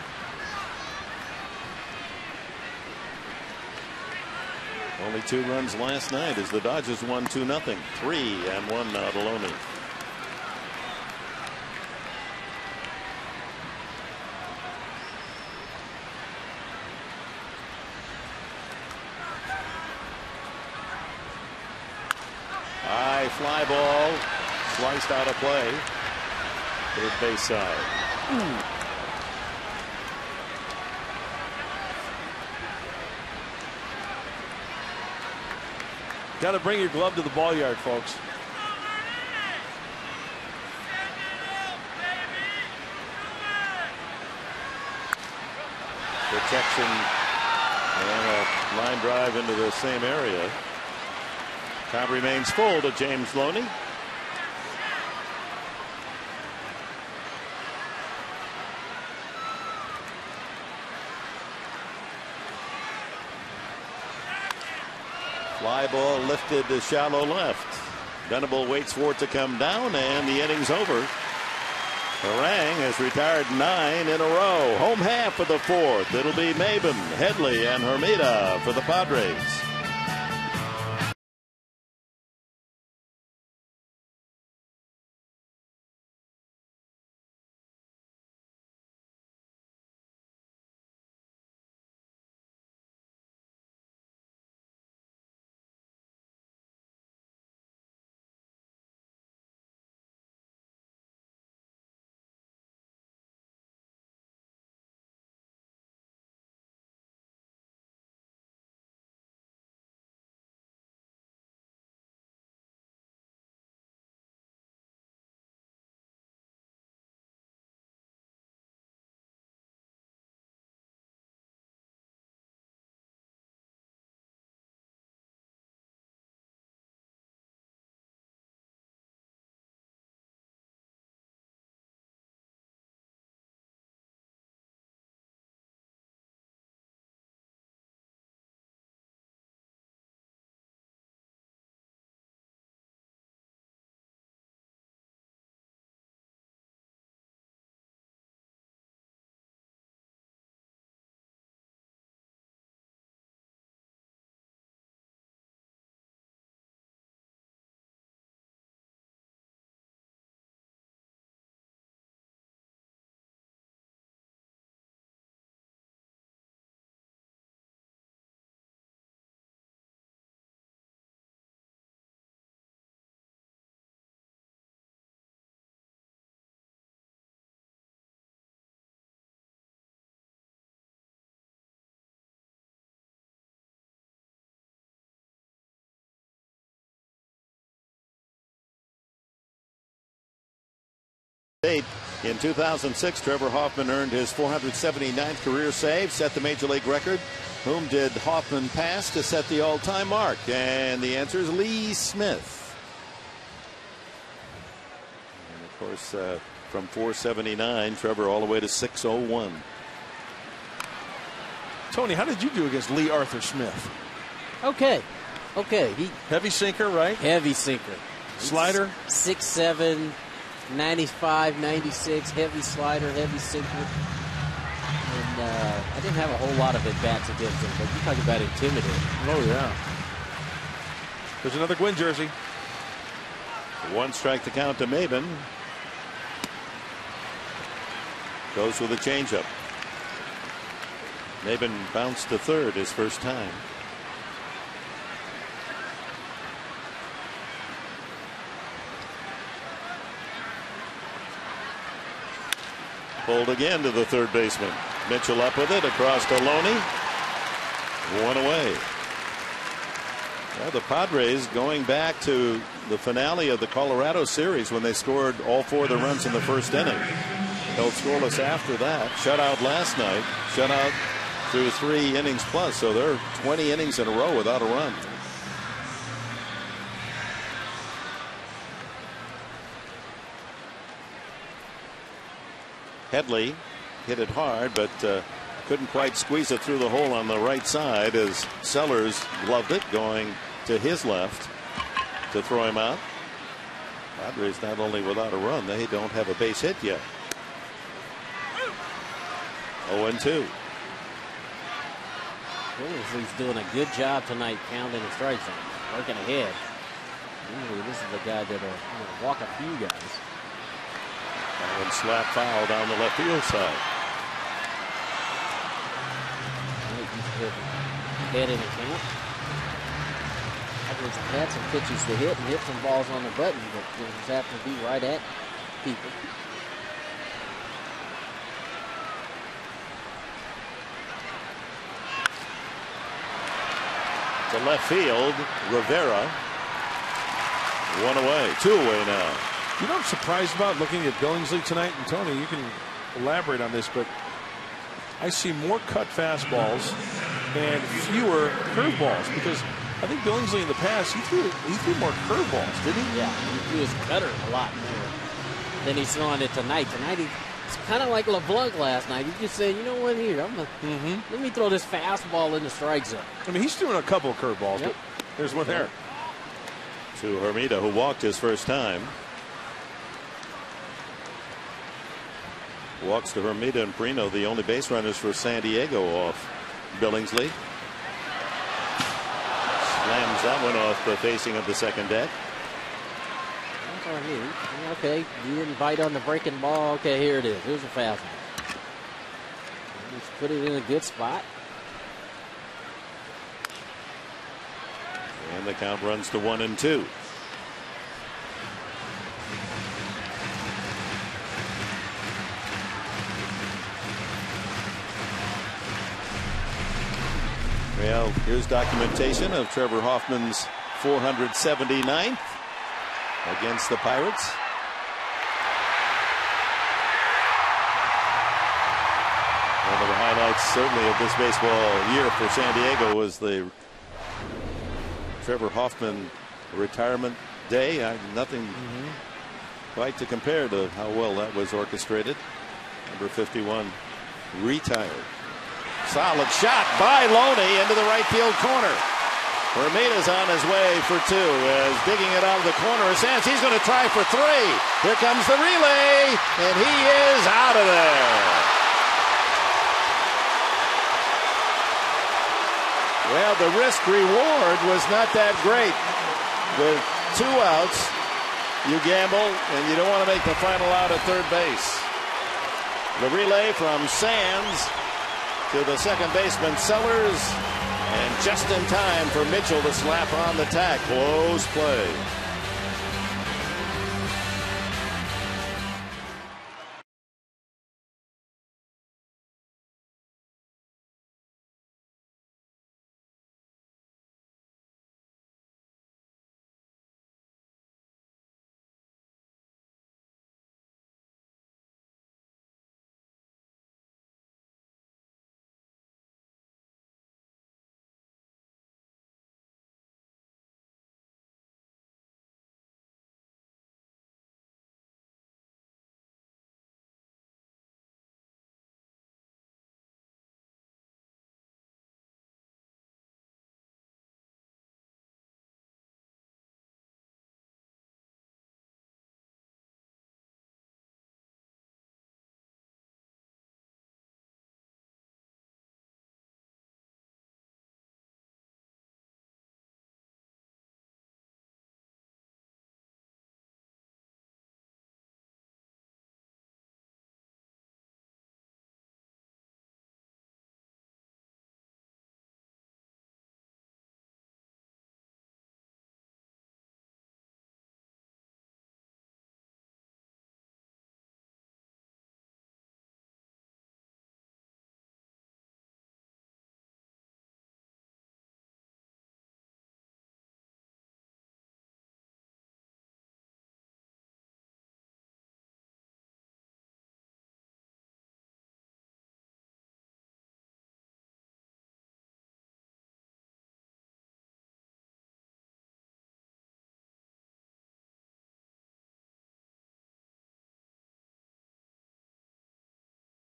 Only 2 runs last night as the Dodgers won 2-0. 3-1 now to Loney. High fly ball sliced out of play. Third base side. Got to bring your glove to the ball yard, folks. Protection and a line drive into the same area. Count remains full to James Loney. Fly ball lifted to shallow left. Venable waits for it to come down, and the inning's over. Harang has retired 9 in a row. Home half of the 4th. It'll be Maben, Headley, and Hermida for the Padres. In 2006, Trevor Hoffman earned his 479th career save, set the major league record. Whom did Hoffman pass to set the all-time mark? And the answer is Lee Smith. And of course, from 479, Trevor all the way to 601. Tony, how did you do against Lee Arthur Smith? Okay. Okay, heavy sinker, right? Heavy sinker. Slider? 6'7", 95, 96, heavy slider, heavy sinker. And I didn't have a whole lot of at-bats against him, but you talk about intimidating. Oh, yeah. There's another Gwynn jersey. 1 strike to count to Maben. Goes with a changeup. Maben bounced to third his first time. Pulled again to the third baseman. Mitchell up with it across to Loney. 1 away. Well, the Padres going back to the finale of the Colorado series when they scored all 4 of the runs in the first inning. Held scoreless after that. Shutout last night. Shutout through 3 innings plus. So they're 20 innings in a row without a run. Headley hit it hard, but couldn't quite squeeze it through the hole on the right side as Sellers gloved it, going to his left to throw him out. Padres not only without a run, they don't have a base hit yet. 0-2. He's doing a good job tonight counting the strike zone, working ahead. Usually this is the guy that'll walk a few guys. That one slap foul down the left field side. Head in the count. Padres have had some pitches to hit and hit some balls on the button, but they just happen to be right at people. To left field, Rivera. 1 away, 2 away now. You know what I'm surprised about looking at Billingsley tonight? And Tony, you can elaborate on this, but I see more cut fastballs and fewer curveballs, because I think Billingsley in the past, he threw more curveballs, didn't he? Yeah, he threw his cutter a lot more than he's throwing it tonight. Tonight, it's kind of like LeBlanc last night. He just said, you know what, here, let me throw this fastball in the strike zone. I mean, he's throwing a couple of curveballs, but there's one there. To Hermida, who walked his first time. Walks to Hermida and Perino, the only base runners for San Diego, off Billingsley. Slams that one off the facing of the second deck. Okay, you didn't bite on the breaking ball. Okay, here it is. Here's a fastball. Just put it in a good spot. And the count runs to 1-2. Well, here's documentation of Trevor Hoffman's 479th against the Pirates. One of the highlights certainly of this baseball year for San Diego was the Trevor Hoffman retirement day. Nothing quite to compare to how well that was orchestrated. Number 51 retired. Solid shot by Loney into the right field corner. Hermida's on his way for 2 as digging it out of the corner of Sands. He's going to try for 3. Here comes the relay, and he is out of there. Well, the risk reward was not that great. With 2 outs, you gamble, and you don't want to make the final out at third base. The relay from Sands to the second baseman Sellers, and just in time for Mitchell to slap on the tack. Close play.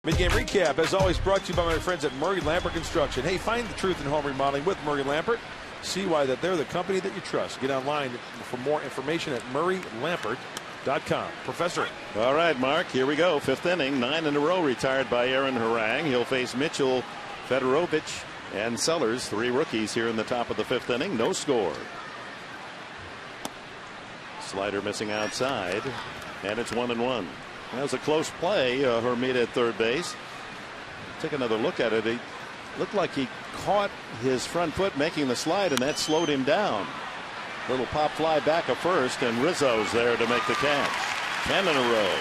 Mid-game recap, as always, brought to you by my friends at Murray Lampert Construction. Hey, find the truth in home remodeling with Murray Lampert. See why that they're the company that you trust. Get online for more information at murraylampert.com. Professor. All right, Mark, here we go. Fifth inning, 9 in a row retired by Aaron Harang. He'll face Mitchell, Fedorovich, and Sellers, 3 rookies here in the top of the fifth inning. No score. Slider missing outside, and it's 1-1. That was a close play. Hermida at third base. Take another look at it. He looked like he caught his front foot making the slide, and that slowed him down. Little pop fly back at first, and Rizzo's there to make the catch. 10 in a row.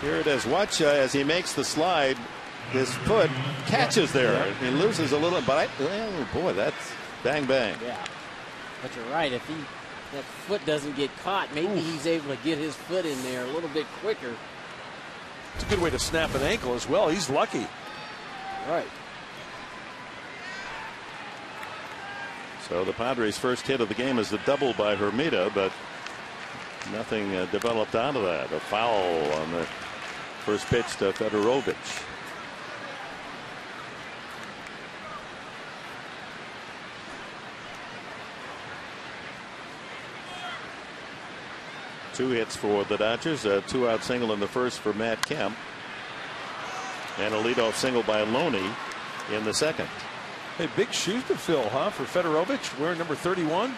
Here it is. Watch as he makes the slide. His foot catches there. He loses a little, but oh boy, that's bang bang. Yeah, but you're right. If that foot doesn't get caught, maybe he's able to get his foot in there a little bit quicker. It's a good way to snap an ankle as well. He's lucky. Right. So the Padres' first hit of the game is a double by Hermida, but nothing developed out of that. A foul on the first pitch to Fedorovich. Two hits for the Dodgers, a 2-out single in the first for Matt Kemp, and a leadoff single by Loney in the second. Hey, big shoes to fill, huh, for Fedorovich, wearing number 31.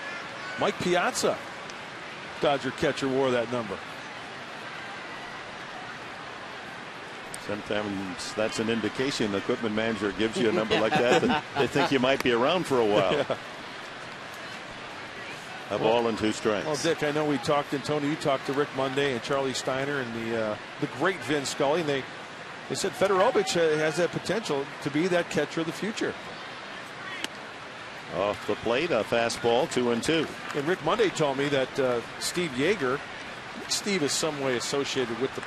Mike Piazza, Dodger catcher, wore that number. Sometimes that's an indication the equipment manager gives you a number like that they think you might be around for a while. Yeah. A ball and 2 strikes. Well, Dick, I know we talked, and Tony, you talked to Rick Monday and Charlie Steiner and the great Vin Scully, and they said Fedorovich has that potential to be that catcher of the future. Off the plate, a fastball, 2-2. And Rick Monday told me that Steve Yeager, Steve is some way associated with the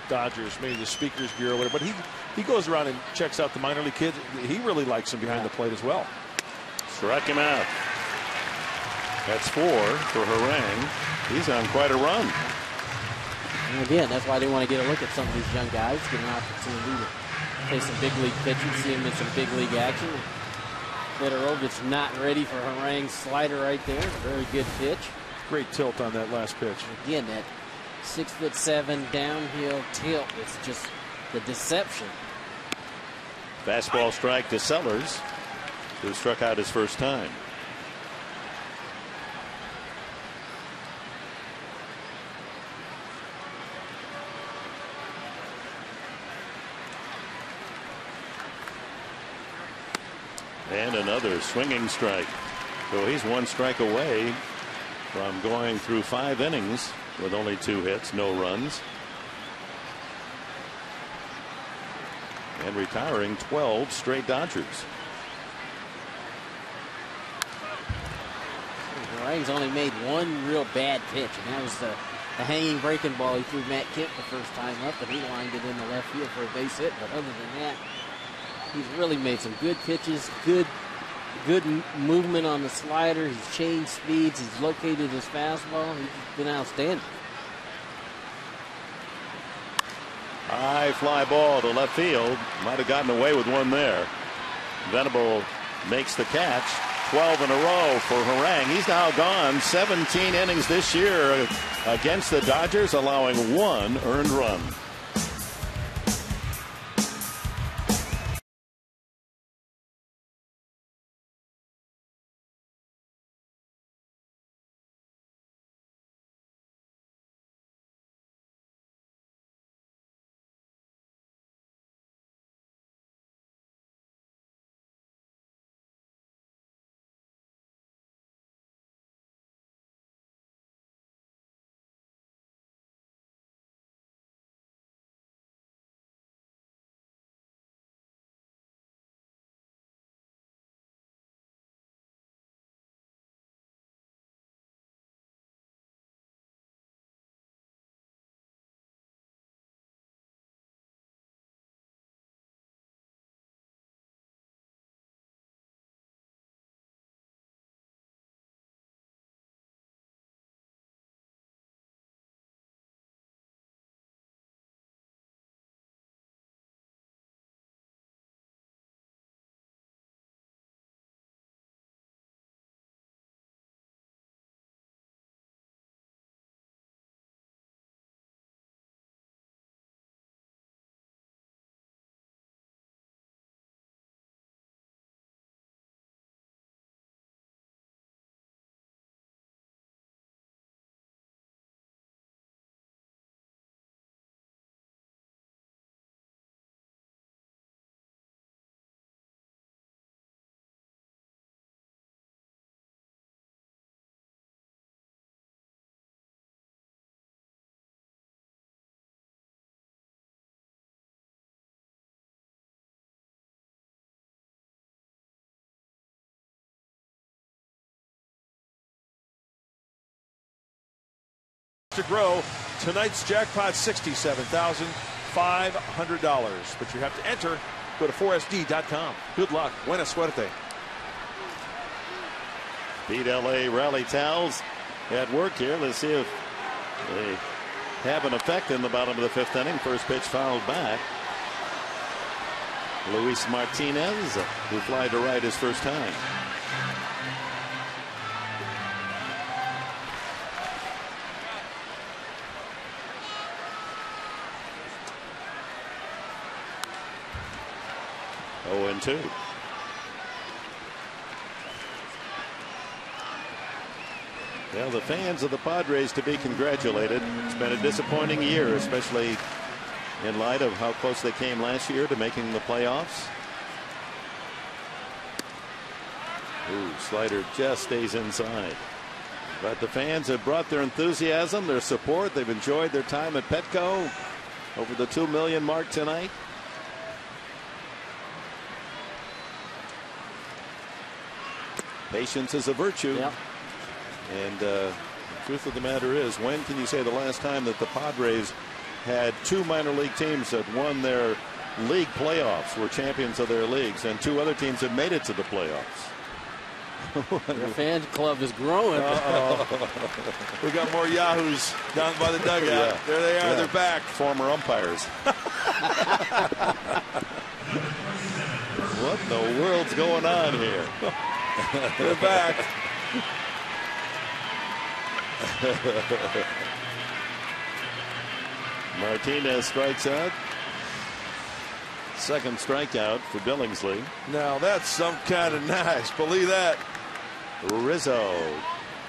Dodgers, maybe the Speakers Bureau or whatever, but he goes around and checks out the minor league kids. He really likes them behind the plate as well. Struck him out. That's 4 for Harang. He's on quite a run. And again, that's why they want to get a look at some of these young guys, get an opportunity to play some big league pitching, see him in some big league action. Fedorovich not ready for Harang's slider right there. Very good pitch. Great tilt on that last pitch. Again, that 6'7" downhill tilt. It's just the deception. Fastball strike to Sellers, who struck out his first time. And another swinging strike. So he's 1 strike away from going through 5 innings with only 2 hits, no runs, and retiring 12 straight Dodgers. Harang's only made 1 real bad pitch, and that was the hanging breaking ball he threw Matt Kemp the first time up, and he lined it in the left field for a base hit. But other than that, he's really made some good pitches, good movement on the slider. He's changed speeds. He's located his fastball. He's been outstanding. High fly ball to left field. Might have gotten away with one there. Venable makes the catch. 12 in a row for Harang. He's now gone 17 innings this year against the Dodgers, allowing 1 earned run. to grow. Tonight's jackpot, $67,500. But you have to enter. Go to 4sd.com. Good luck. Buena suerte. Beat LA rally towels at work here. Let's see if they have an effect in the bottom of the 5th inning. First pitch fouled back. Luis Martinez, who fly to right his first time. Oh, and 2. Well, the fans of the Padres to be congratulated. It's been a disappointing year, especially in light of how close they came last year to making the playoffs. Ooh, slider just stays inside. But the fans have brought their enthusiasm, their support. They've enjoyed their time at Petco. Over the 2 million mark tonight. Patience is a virtue. Yep. And the truth of the matter is, when can you say the last time that the Padres had 2 minor league teams that won their league playoffs, were champions of their leagues, and 2 other teams that made it to the playoffs? Your fan club is growing. We got more yahoos down by the dugout. Yeah. There they are. Yeah. They're back. Former umpires. What in the world's going on here? They're back. Martinez strikes out. Second strikeout for Billingsley. Now that's some kind of nice. Believe that. Rizzo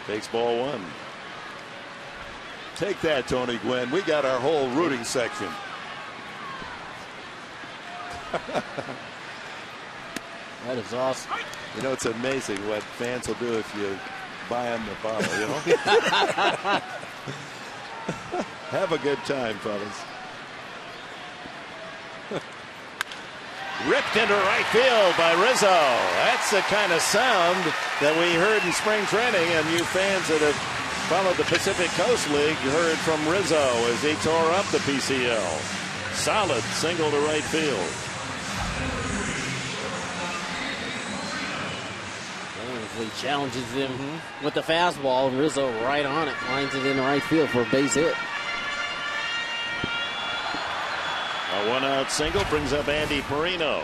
takes ball 1. Take that, Tony Gwynn. We got our whole rooting section. That is awesome. You know, it's amazing what fans will do if you buy them the bottle, you know? Have a good time, fellas. Ripped into right field by Rizzo. That's the kind of sound that we heard in spring training, and you fans that have followed the Pacific Coast League heard from Rizzo as he tore up the PCL. Solid single to right field. He challenges him with the fastball. Rizzo right on it, lines it in the right field for a base hit. A 1-out single brings up Andy Perino.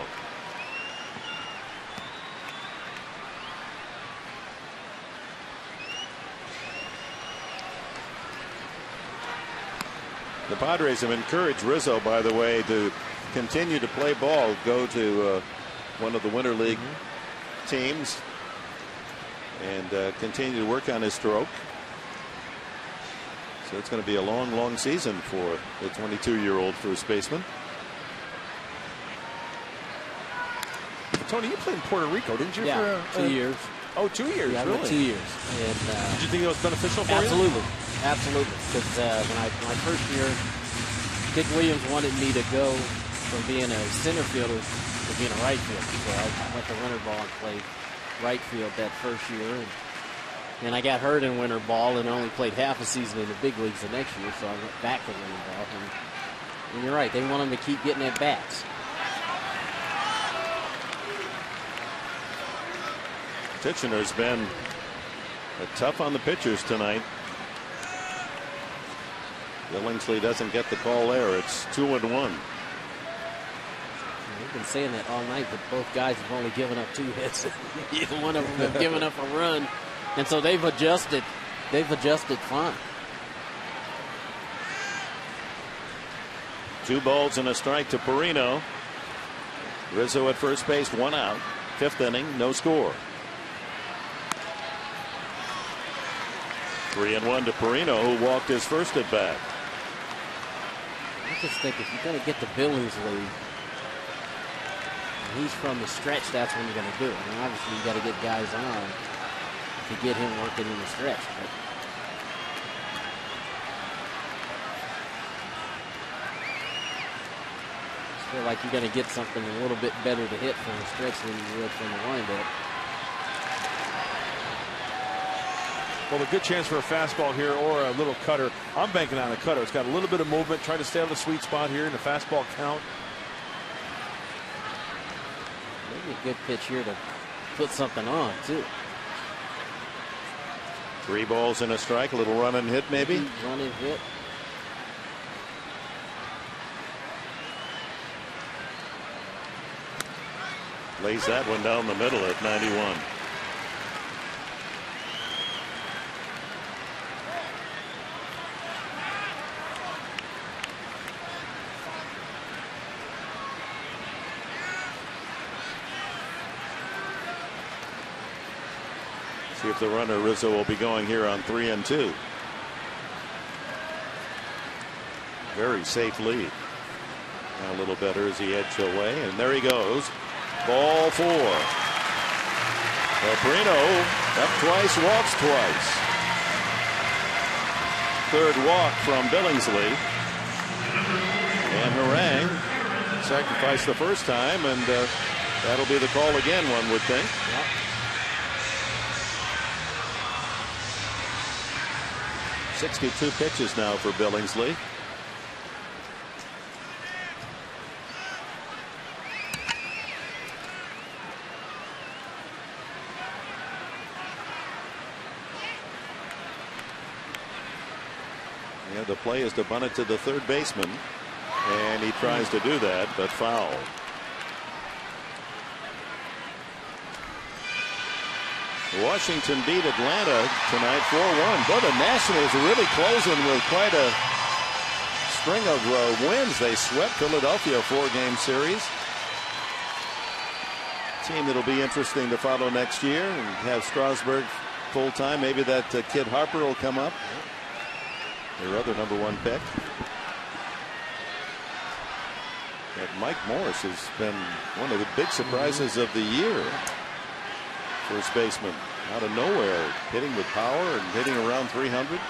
The Padres have encouraged Rizzo, by the way, to continue to play ball, go to one of the Winter League teams, and continue to work on his stroke. So it's going to be a long, long season for the 22-year-old first baseman. Tony, you played in Puerto Rico, didn't you? Yeah, for 2 years. Oh, 2 years, Yeah, really? 2 years. And, did you think it was beneficial for absolutely. you? Absolutely. Because when my first year, Dick Williams wanted me to go from being a center fielder to being a right fielder. So I went to winter ball and played right field that first year. And I got hurt in winter ball and only played half a season in the big leagues the next year. So I went back to winter ball. And you're right. They want him to keep getting at bats. Titchener's been tough on the pitchers tonight. Billingsley doesn't get the call there. It's 2-1. We've been saying that all night, but both guys have only given up 2 hits. Either one of them have given up a run, and so they've adjusted. They've adjusted fine. 2 balls and a strike to Perino. Rizzo at first base, 1 out. 5th inning, no score. 3-1 to Perino, who walked his first at bat. I just think if you're going to get to Billingsley, and he's from the stretch, that's when you're going to do it. And obviously, you got to get guys on to get him working in the stretch. But I feel like you're going to get something a little bit better to hit from the stretch than you would from the windup. Well, a good chance for a fastball here or a little cutter. I'm banking on a cutter. It's got a little bit of movement, trying to stay on the sweet spot here in the fastball count. Maybe a good pitch here to put something on, too. 3 balls and a strike, a little run and hit maybe. Run and hit. Lays that one down the middle at 91. See if the runner Rizzo will be going here on 3-2. Very safe lead. Now a little better as he edged away, and there he goes. Ball 4. Perino up twice, walks twice. 3rd walk from Billingsley. And Harang sacrificed the first time, and that'll be the call again, one would think. Yep. .62 pitches now for Billingsley. Yeah, the play is to bunt it to the 3rd baseman, and he tries to do that, but foul. Washington beat Atlanta tonight 4-1. But the Nationals are really closing with quite a string of wins. They swept Philadelphia, a 4-game series. Team that'll be interesting to follow next year and have Strasburg full time. Maybe that kid Harper will come up. Their other #1 pick. But Mike Morris has been one of the big surprises of the year. First baseman out of nowhere, hitting with power and hitting around 300.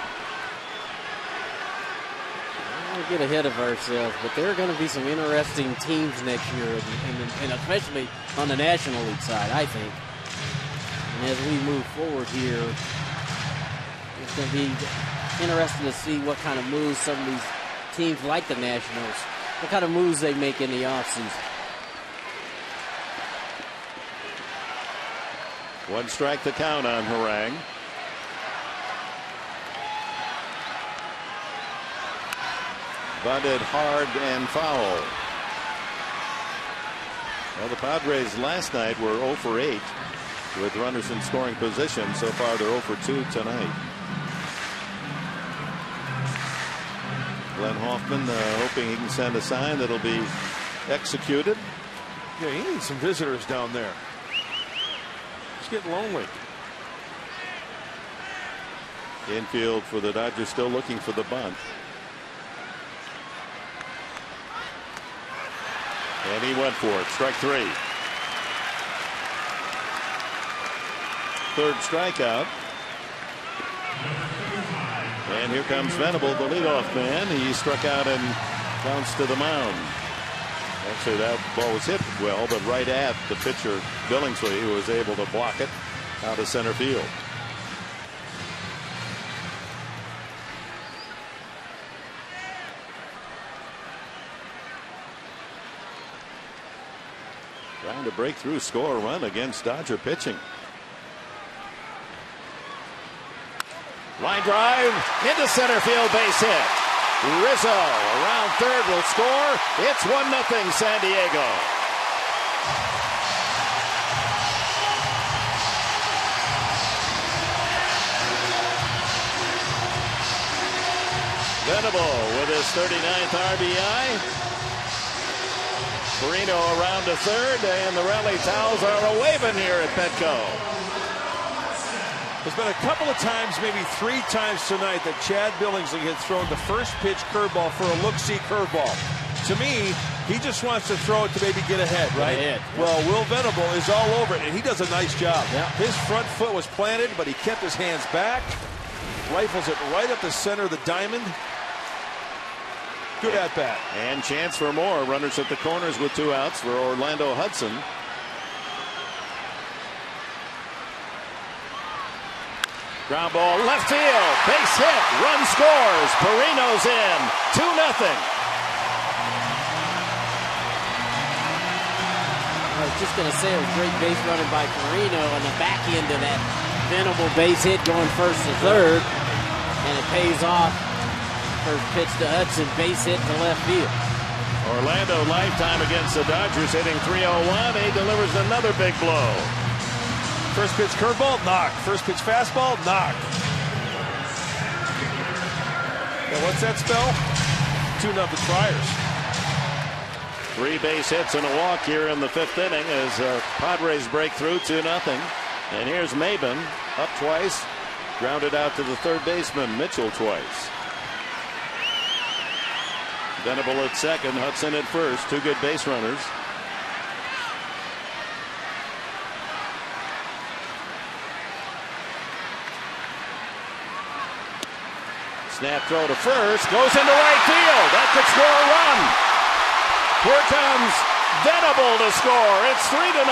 We'll get ahead of ourselves, but there are going to be some interesting teams next year, and especially on the National League side, I think. And as we move forward here, it's going to be interesting to see what kind of moves some of these teams like the Nationals, what kind of moves they make in the offseason. 1 strike the count on Harang. Bunted hard and foul. Well, the Padres last night were 0 for 8 with runners in scoring position. So far they're 0 for 2 tonight. Glenn Hoffman hoping he can send a sign that'll be executed. Yeah, he needs some visitors down there. It's getting lonely. Infield for the Dodgers, still looking for the bunt. And he went for it. Strike 3. 3rd strikeout. And here comes Venable, the leadoff man. He struck out and bounced to the mound. Actually, that ball was hit well, but right at the pitcher, Billingsley, who was able to block it out of center field. Trying to break through, score a run against Dodger pitching. Line drive into center field, base hit. Rizzo around 3rd will score. It's 1-0 San Diego. Venable with his 39th RBI. Perino around to 3rd, and the rally towels are a-waving here at Petco. There's been a couple of times, maybe 3 times tonight, that Chad Billingsley had thrown the first pitch curveball for a look-see curveball. To me, he just wants to throw it to maybe get ahead, right? Well, Will Venable is all over it, and he does a nice job. Yeah. His front foot was planted, but he kept his hands back, rifles it right up the center of the diamond. Good at bat. And chance for more. Runners at the corners with 2 outs for Orlando Hudson. Ground ball left field. Base hit. Run scores. Perino's in. 2-0. I was just going to say it was great base running by Perino on the back end of that Venable base hit going first to third. And it pays off. First pitch to Hudson. Base hit to left field. Orlando lifetime against the Dodgers, hitting .301. He delivers another big blow. First pitch curveball, knock. First pitch fastball, knock. Now what's that spell? 2-0 Friars. 3 base hits and a walk here in the 5th inning as Padres break through 2-0. And here's Maben up twice, grounded out to the third baseman Mitchell twice. Venable at second, Hudson at first, 2 good base runners. Snap throw to first, goes into right field. That could score a run. Here comes Venable to score. It's 3-0.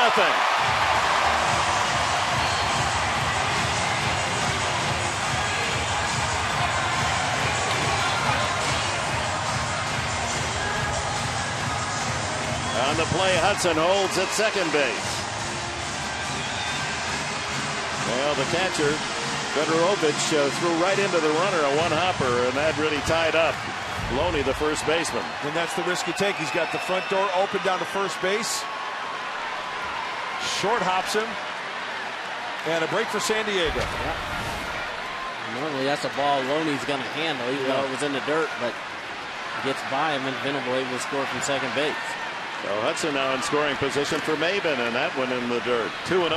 On the play, Hudson holds at second base. Well, the catcher, Fedorovich, threw right into the runner, a one-hopper, and that really tied up Loney, the first baseman. And that's the risk you take. He's got the front door open down to first base. Short hops him. And a break for San Diego. Yep. Normally that's a ball Loney's going to handle, even though it was in the dirt, but gets by him and Venable able to score from second base. So Hudson now in scoring position for Maben, and that one in the dirt. 2-0.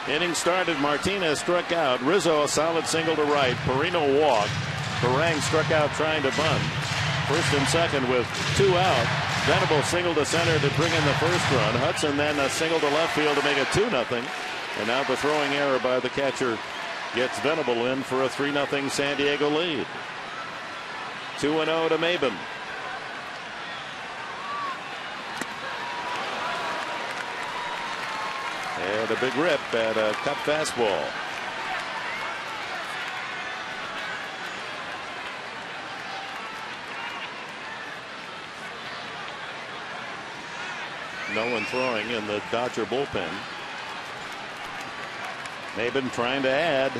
Inning started. Martinez struck out. Rizzo a solid single to right. Perino walked. Parang struck out trying to bunt. First and second with 2 out. Venable single to center to bring in the first run. Hudson then a single to left field to make it 2-0. And now the throwing error by the catcher gets Venable in for a 3-0 San Diego lead. 2-0 to Maben. And a big rip at a cut fastball. No one throwing in the Dodger bullpen. Maben trying to add.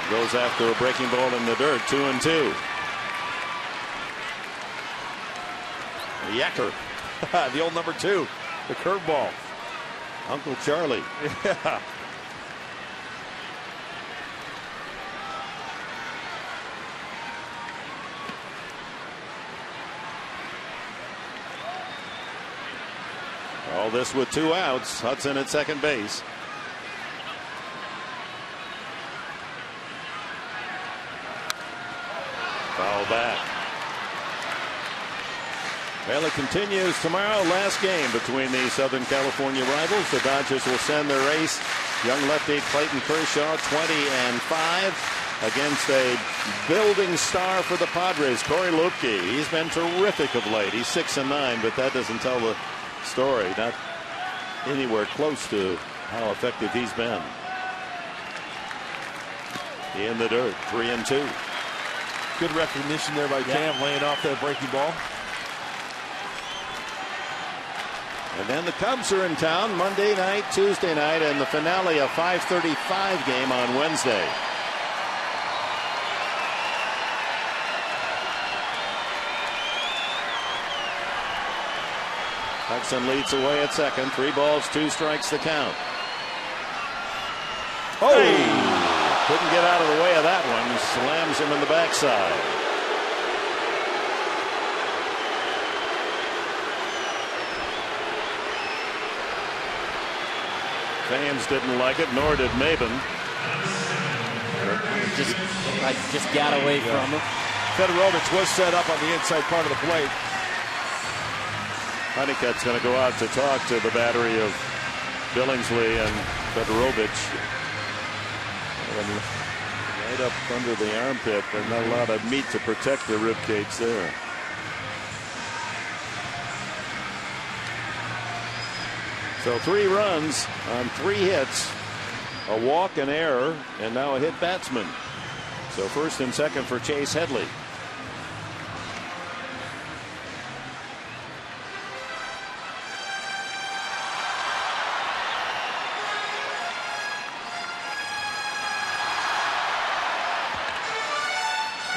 Goes after a breaking ball in the dirt. 2-2. Yacker. The old number 2. The curveball. Uncle Charlie. Yeah. All this with 2 outs. Hudson at second base. Foul back. Well, it continues tomorrow. Last game between the Southern California rivals. The Dodgers will send their ace, young lefty Clayton Kershaw, 20-5, against a building star for the Padres, Corey Lupke. He's been terrific of late. He's 6-9, but that doesn't tell the story. Not anywhere close to how effective he's been. In the dirt, 3-2. Good recognition there by Cam, laying off that breaking ball. And then the Cubs are in town Monday night, Tuesday night, and the finale, a 5:35 game on Wednesday. Hudson leads away at second. 3 balls, 2 strikes, the count. Oh! Hey. Couldn't get out of the way of that one. Slams him in the backside. Fans didn't like it, nor did Maben. Just got away from him. Fedorovich was set up on the inside part of the plate. Honeycutt's going to go out to talk to the battery of Billingsley and Fedorovich. Right up under the armpit, and not a lot of meat to protect the rib cage there. So 3 runs on 3 hits, a walk, an error, and now a hit batsman. So first and second for Chase Headley.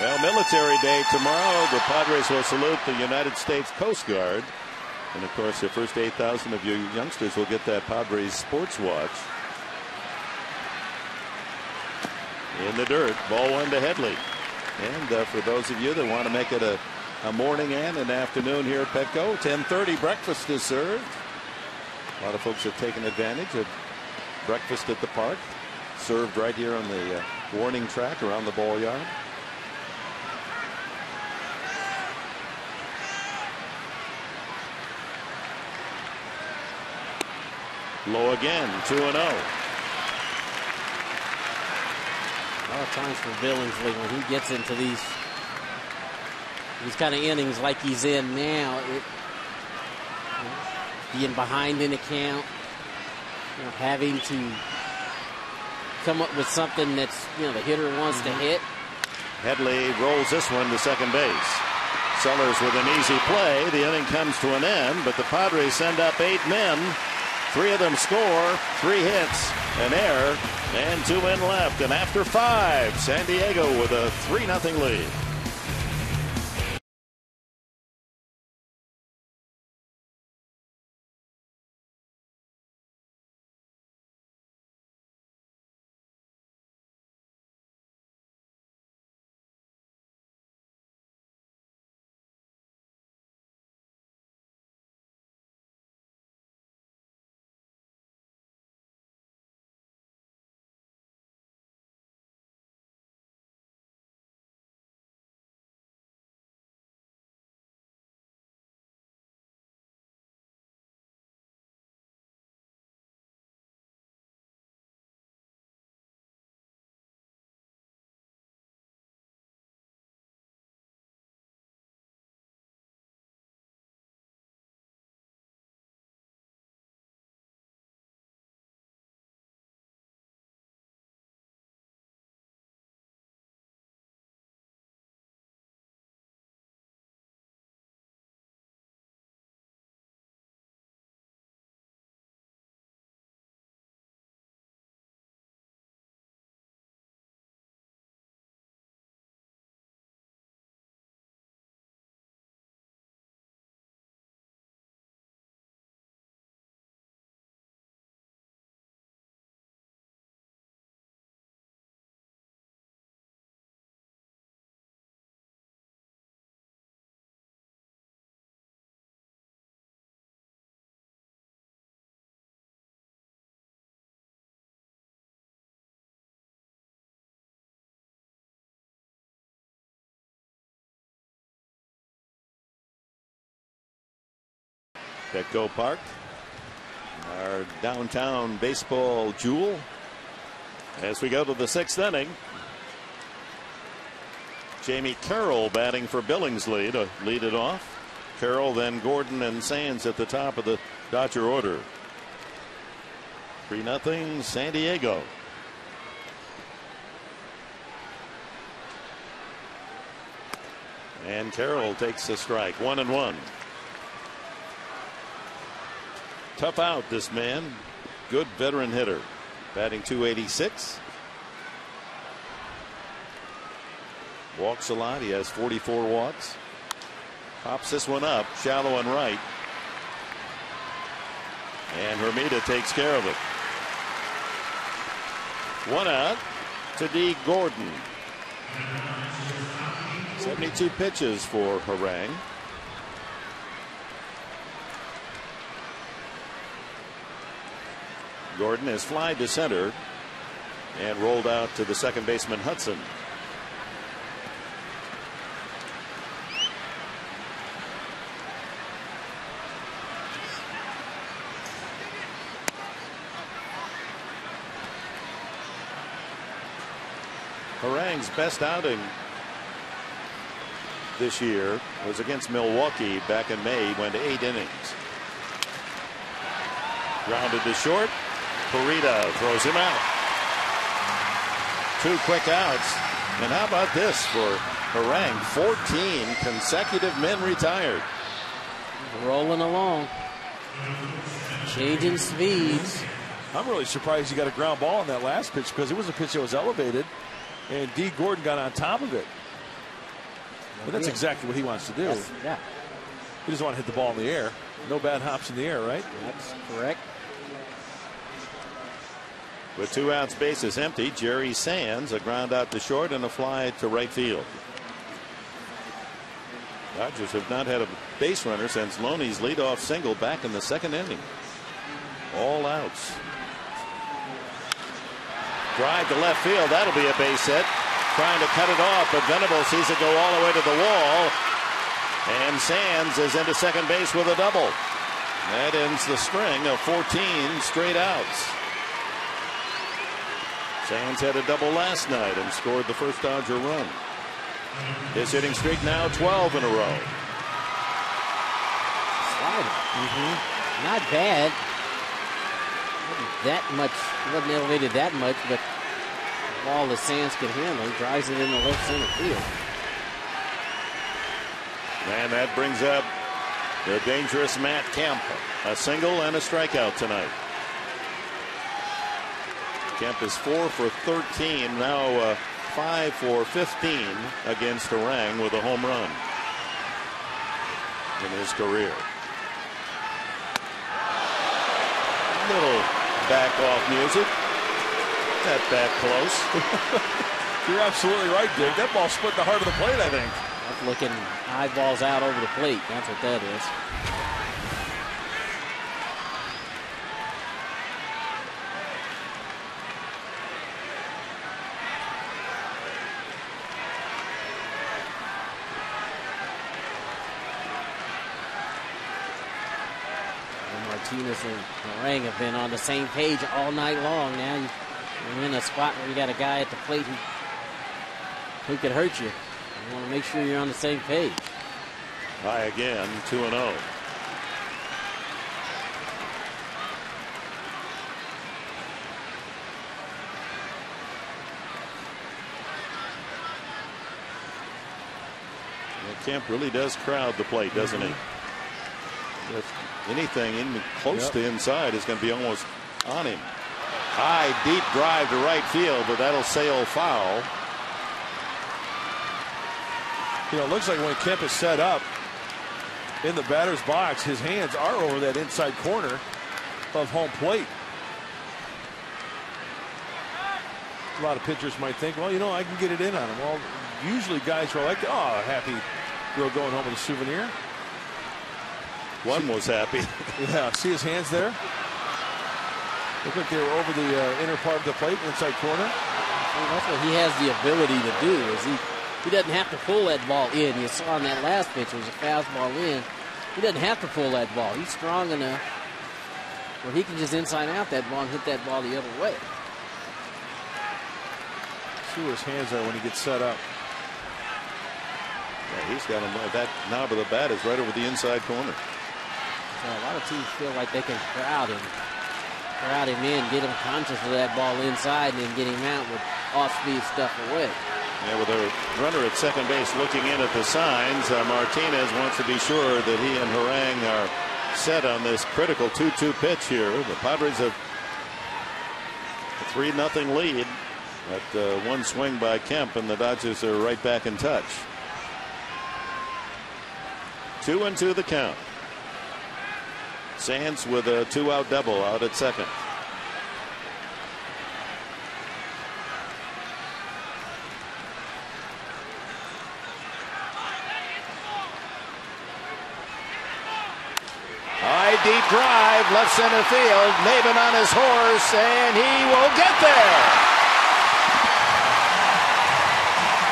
Well, Military Day tomorrow. The Padres will salute the United States Coast Guard. And, of course, the first 8,000 of you youngsters will get that Padres sports watch. In the dirt, ball 1 to Headley. And for those of you that want to make it a morning and an afternoon here at Petco, 10:30 breakfast is served. A lot of folks have taken advantage of breakfast at the park. Served right here on the warning track around the ball yard. Low again, 2-0. A lot of times for Billingsley when he gets into these kind of innings like he's in now, being behind in a count, having to come up with something that's the hitter wants to hit. Headley rolls this one to second base. Sellers with an easy play. The inning comes to an end, but the Padres send up 8 men. 3 of them score, 3 hits, an error, and 2 in left. And after 5, San Diego with a 3-0 lead. Petco Park, our downtown baseball jewel. As we go to the 6th inning, Jamie Carroll batting for Billingsley to lead it off. Carroll, then Gordon and Sands at the top of the Dodger order. 3-0 San Diego. And Carroll takes a strike. 1-1. Tough out, this man. Good veteran hitter. Batting .286. Walks a lot. He has 44 walks. Pops this one up. Shallow and right. And Hermida takes care of it. 1 out to D. Gordon. 72 pitches for Harang. Gordon has flied to center and rolled out to the second baseman Hudson. Harang's best outing this year was against Milwaukee back in May. He went 8 innings. Grounded to short. Perino throws him out. 2 quick outs. And how about this for Harang? 14 consecutive men retired. Rolling along. Changing speeds. I'm really surprised he got a ground ball on that last pitch because it was a pitch that was elevated, and D. Gordon got on top of it. But that's exactly what he wants to do. Yeah. He doesn't want to hit the ball in the air. No bad hops in the air, right? That's correct. With 2 outs, bases empty, Jerry Sands, a ground out to short and a fly to right field. Dodgers have not had a base runner since Loney's leadoff single back in the 2nd inning. All outs. Drive to left field. That'll be a base hit. Trying to cut it off, but Venable sees it go all the way to the wall. And Sands is into second base with a double. That ends the string of 14 straight outs. Sands had a double last night and scored the first Dodger run. His hitting streak now 12 in a row. Slider. Not bad. Wasn't that much, wasn't elevated that much, but the ball that Sands can handle, he drives it in the left center field. And that brings up the dangerous Matt Kemp. A single and a strikeout tonight. Kemp is 4 for 13, now 5 for 15 against Harang with a home run in his career. Little back off music. That back close. You're absolutely right, Dick. That ball split the heart of the plate, I think. That's looking eyeballs out over the plate. That's what that is. Martinez and Harang have been on the same page all night long. Now you're in a spot where you got a guy at the plate who could hurt you. You want to make sure you're on the same page. High again, 2-0. Kemp really does crowd the plate, doesn't he? If anything in close to inside is going to be almost on him. High, deep drive to right field, but that'll sail foul. You know, it looks like when Kemp is set up in the batter's box, his hands are over that inside corner of home plate. A lot of pitchers might think, well, you know, I can get it in on him. Well, usually guys are like, oh, happy girl going home with a souvenir. One was happy. Yeah, see his hands there? Look like they were over the inner part of the plate, inside corner. Well, that's what he has the ability to do. Is he doesn't have to pull that ball in. You saw on that last pitch, it was a fastball in. He doesn't have to pull that ball. He's strong enough where he can just inside out that ball and hit that ball the other way. See where his hands are when he gets set up. Yeah, he's got him. That knob of the bat is right over the inside corner. So a lot of teams feel like they can crowd him in, get him conscious of that ball inside, and then get him out with off-speed stuff away. Yeah, with a runner at second base looking in at the signs, Martinez wants to be sure that he and Harang are set on this critical 2-2 pitch here. The Padres have a 3-0 lead at one swing by Kemp, and the Dodgers are right back in touch. 2-2 the count. Sands with a 2-out double out at second. High deep drive, left center field. Maben on his horse, and he will get there.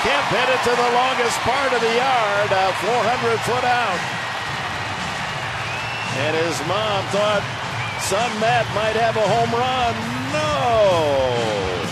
Kemp headed to the longest part of the yard, a 400-foot out. And his mom thought son Matt might have a home run. No.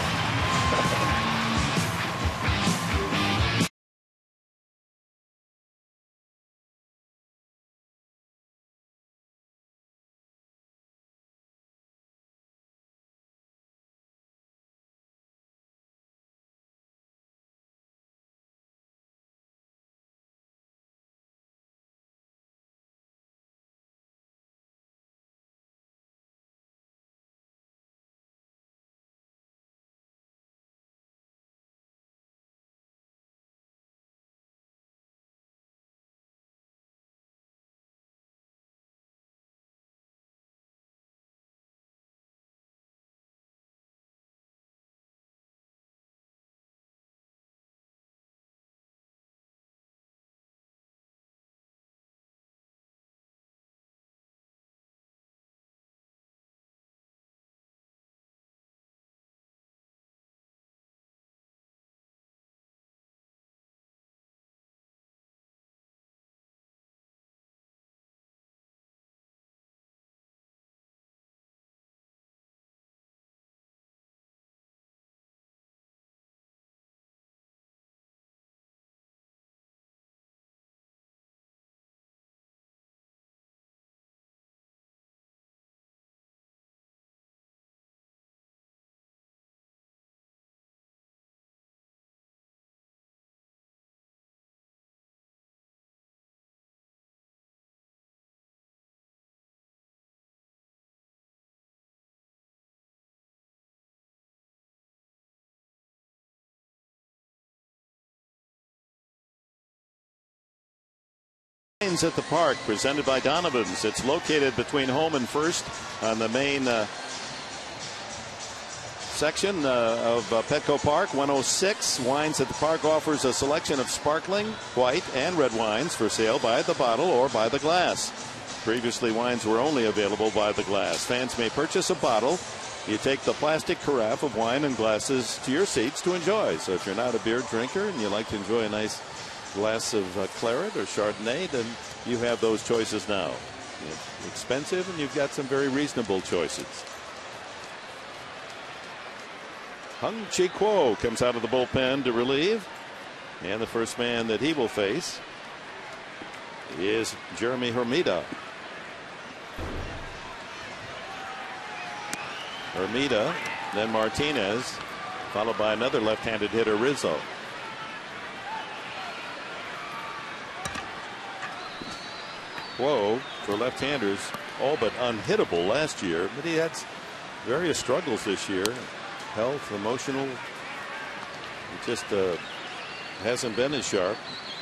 Wines at the Park, presented by Donovan's. It's located between home and First on the main section of Petco Park. 106. Wines at the Park offers a selection of sparkling, white, and red wines for sale by the bottle or by the glass. Previously, wines were only available by the glass. Fans may purchase a bottle. You take the plastic carafe of wine and glasses to your seats to enjoy. So if you're not a beer drinker and you like to enjoy a nice glass of claret or Chardonnay, then you have those choices now. It's expensive, and you've got some very reasonable choices. Hung Chi Kuo comes out of the bullpen to relieve, and the first man that he will face is Jeremy Hermida. Hermida, then Martinez, followed by another left-handed hitter, Rizzo. Kuo, for left-handers, all but unhittable last year, but he had various struggles this year. Health, emotional. He just hasn't been as sharp,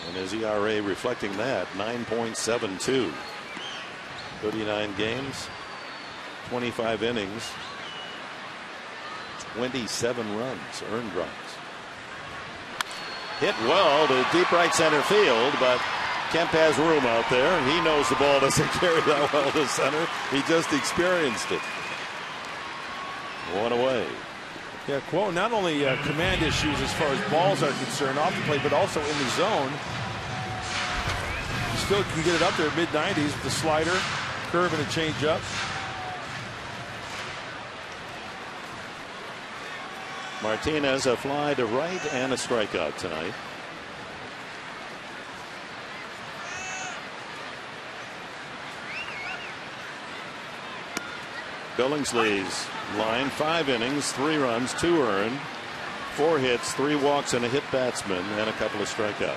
and his ERA reflecting that, 9.72. 39 games, 25 innings, 27 runs, earned runs. Hit well to deep right center field, but Kemp has room out there. He knows the ball doesn't carry that well to center. He just experienced it. One away. Yeah, Kuo not only command issues as far as balls are concerned off the plate, but also in the zone. He still can get it up there mid-90s with the slider, curve, and a changeup. Martinez a fly to right and a strikeout tonight. Billingsley's line, 5 innings, 3 runs, 2 earned, 4 hits, 3 walks, and a hit batsman, and a couple of strikeouts.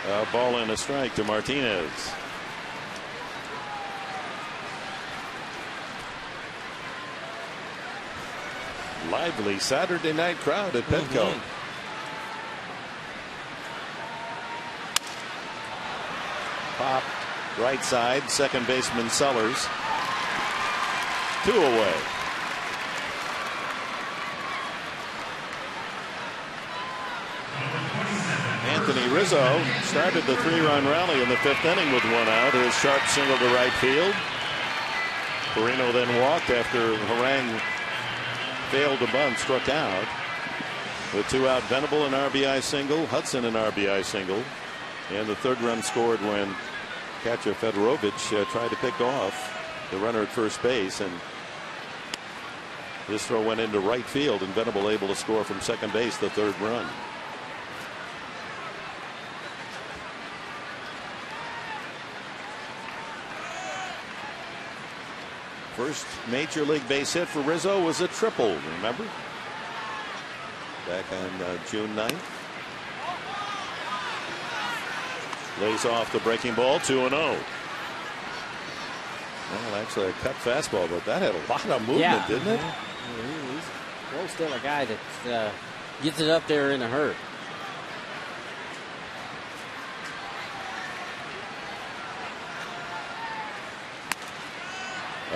A ball and a strike to Martinez. Lively Saturday night crowd at Petco. Pop, right side, second baseman Sellers. 2 away. Anthony Rizzo started the 3-run rally in the 5th inning with 1 out. His sharp single to right field. Perino then walked after Harang failed to bunt, struck out. With 2 out, Venable an RBI single, Hudson an RBI single. And the 3rd run scored when catcher Fedorovich tried to pick off the runner at first base, and this throw went into right field, and Venable able to score from second base the 3rd run. First major league base hit for Rizzo was a triple, remember? Back on June 9th. Lays off the breaking ball, 2-0. Well, actually a cut fastball, but that had a lot of movement, didn't it? He's still a guy that gets it up there in a hurry.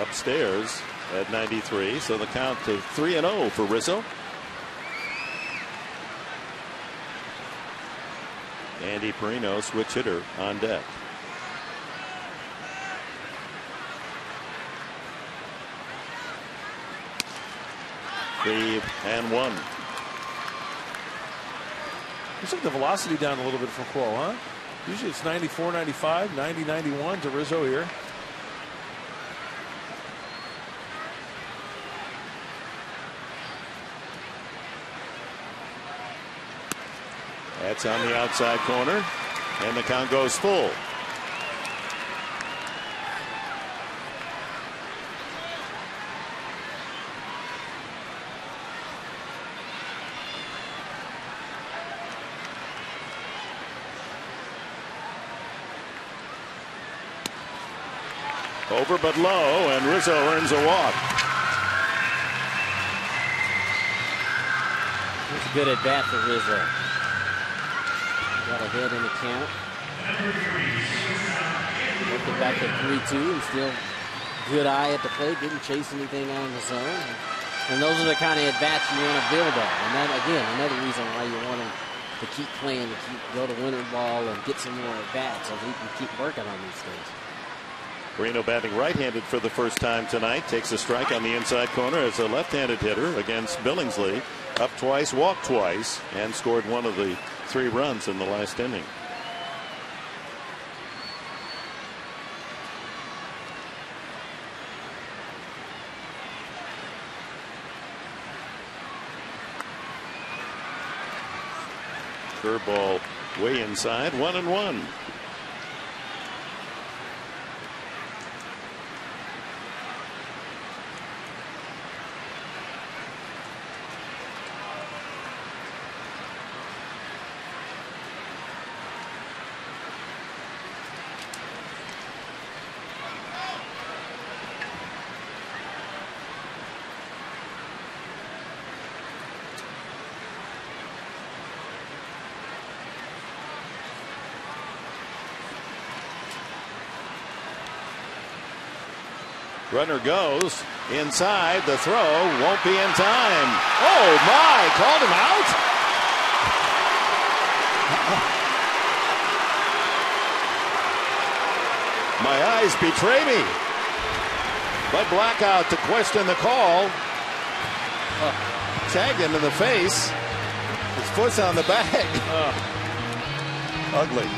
Upstairs at 93, so the count to 3-0 for Rizzo. Andy Perino, switch hitter, on deck. Three and 1. Looks like the velocity down a little bit from Kuo, huh? Usually it's 94, 95, 90, 91 to Rizzo here. That's on the outside corner, and the count goes full. Over but low, and Rizzo earns a walk. Good at bat for Rizzo. Got ahead in the count. Looking back at 3-2 and still good eye at the plate. Didn't chase anything on the zone. And those are the kind of at-bats you want to build on. And that, again, another reason why you want him to keep playing, to go to winter ball and get some more at-bats so he can keep working on these things. Perino batting right-handed for the first time tonight. Takes a strike on the inside corner as a left-handed hitter against Billingsley. Up twice, walked twice, and scored one of the 3 runs in the last inning. Curveball way inside, 1-1. Runner goes inside. The throw won't be in time. Oh my! Called him out. My eyes betray me. Bud Blackout to question the call. Tagged him in the face. His foot's on the bag. Ugly.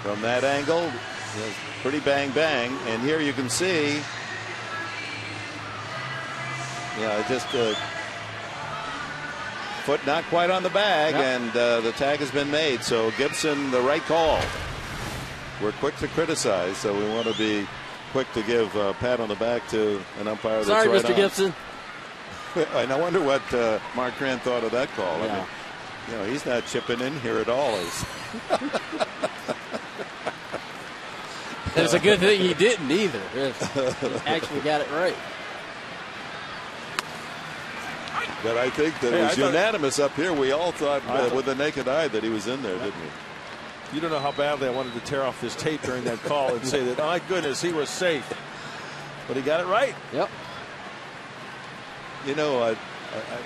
From that angle, pretty bang bang, and here you can see, just foot not quite on the bag, and the tag has been made. So Gibson, the right call. We're quick to criticize, so we want to be quick to give a pat on the back to an umpire that's Sorry, right Mr. on. Gibson. And I wonder what Mark Cran thought of that call. Yeah. I mean, he's not chipping in here at all. It's a good thing he didn't either. He actually got it right. But I think that it was unanimous up here. We all thought with the naked eye that he was in there, didn't we? You don't know how badly I wanted to tear off this tape during that call and say that, oh my goodness, he was safe. But he got it right. Yep.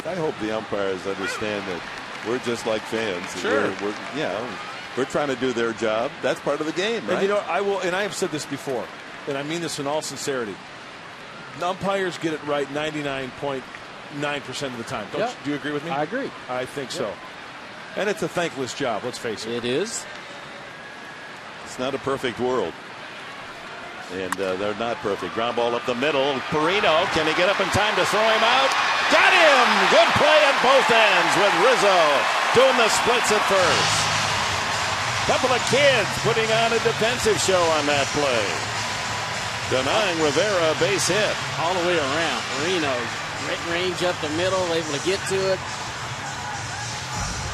I hope the umpires understand that we're just like fans. Sure. We're trying to do their job. That's part of the game, right? And I have said this before, and I mean this in all sincerity. The umpires get it right 99.9% of the time. Do you agree with me? I agree. I think so. And it's a thankless job, let's face it. It is. It's not a perfect world. And they're not perfect. Ground ball up the middle. Perino, can he get up in time to throw him out? Got him! Good play at both ends with Rizzo doing the splits at first. Couple of kids putting on a defensive show on that play. Denying Rivera a base hit. All the way around. Marino, range up the middle, able to get to it.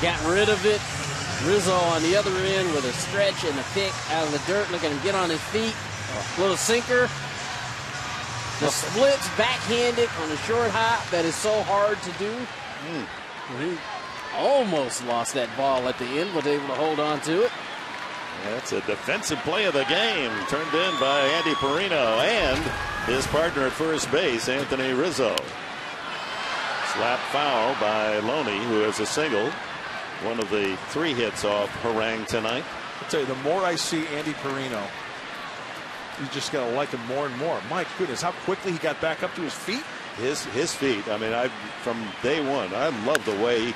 Got rid of it. Rizzo on the other end with a stretch and a pick out of the dirt, looking to get on his feet. Little sinker. The splits backhanded on a short hop that is so hard to do. He almost lost that ball at the end, was able to hold on to it. That's a defensive play of the game, turned in by Andy Perino and his partner at first base, Anthony Rizzo. Slap foul by Loney, who has a single. One of the 3 hits off Harang tonight. I'll tell you, the more I see Andy Perino, you just got to like him more and more. My goodness, how quickly he got back up to his feet. His feet. I mean, from day one, I love the way he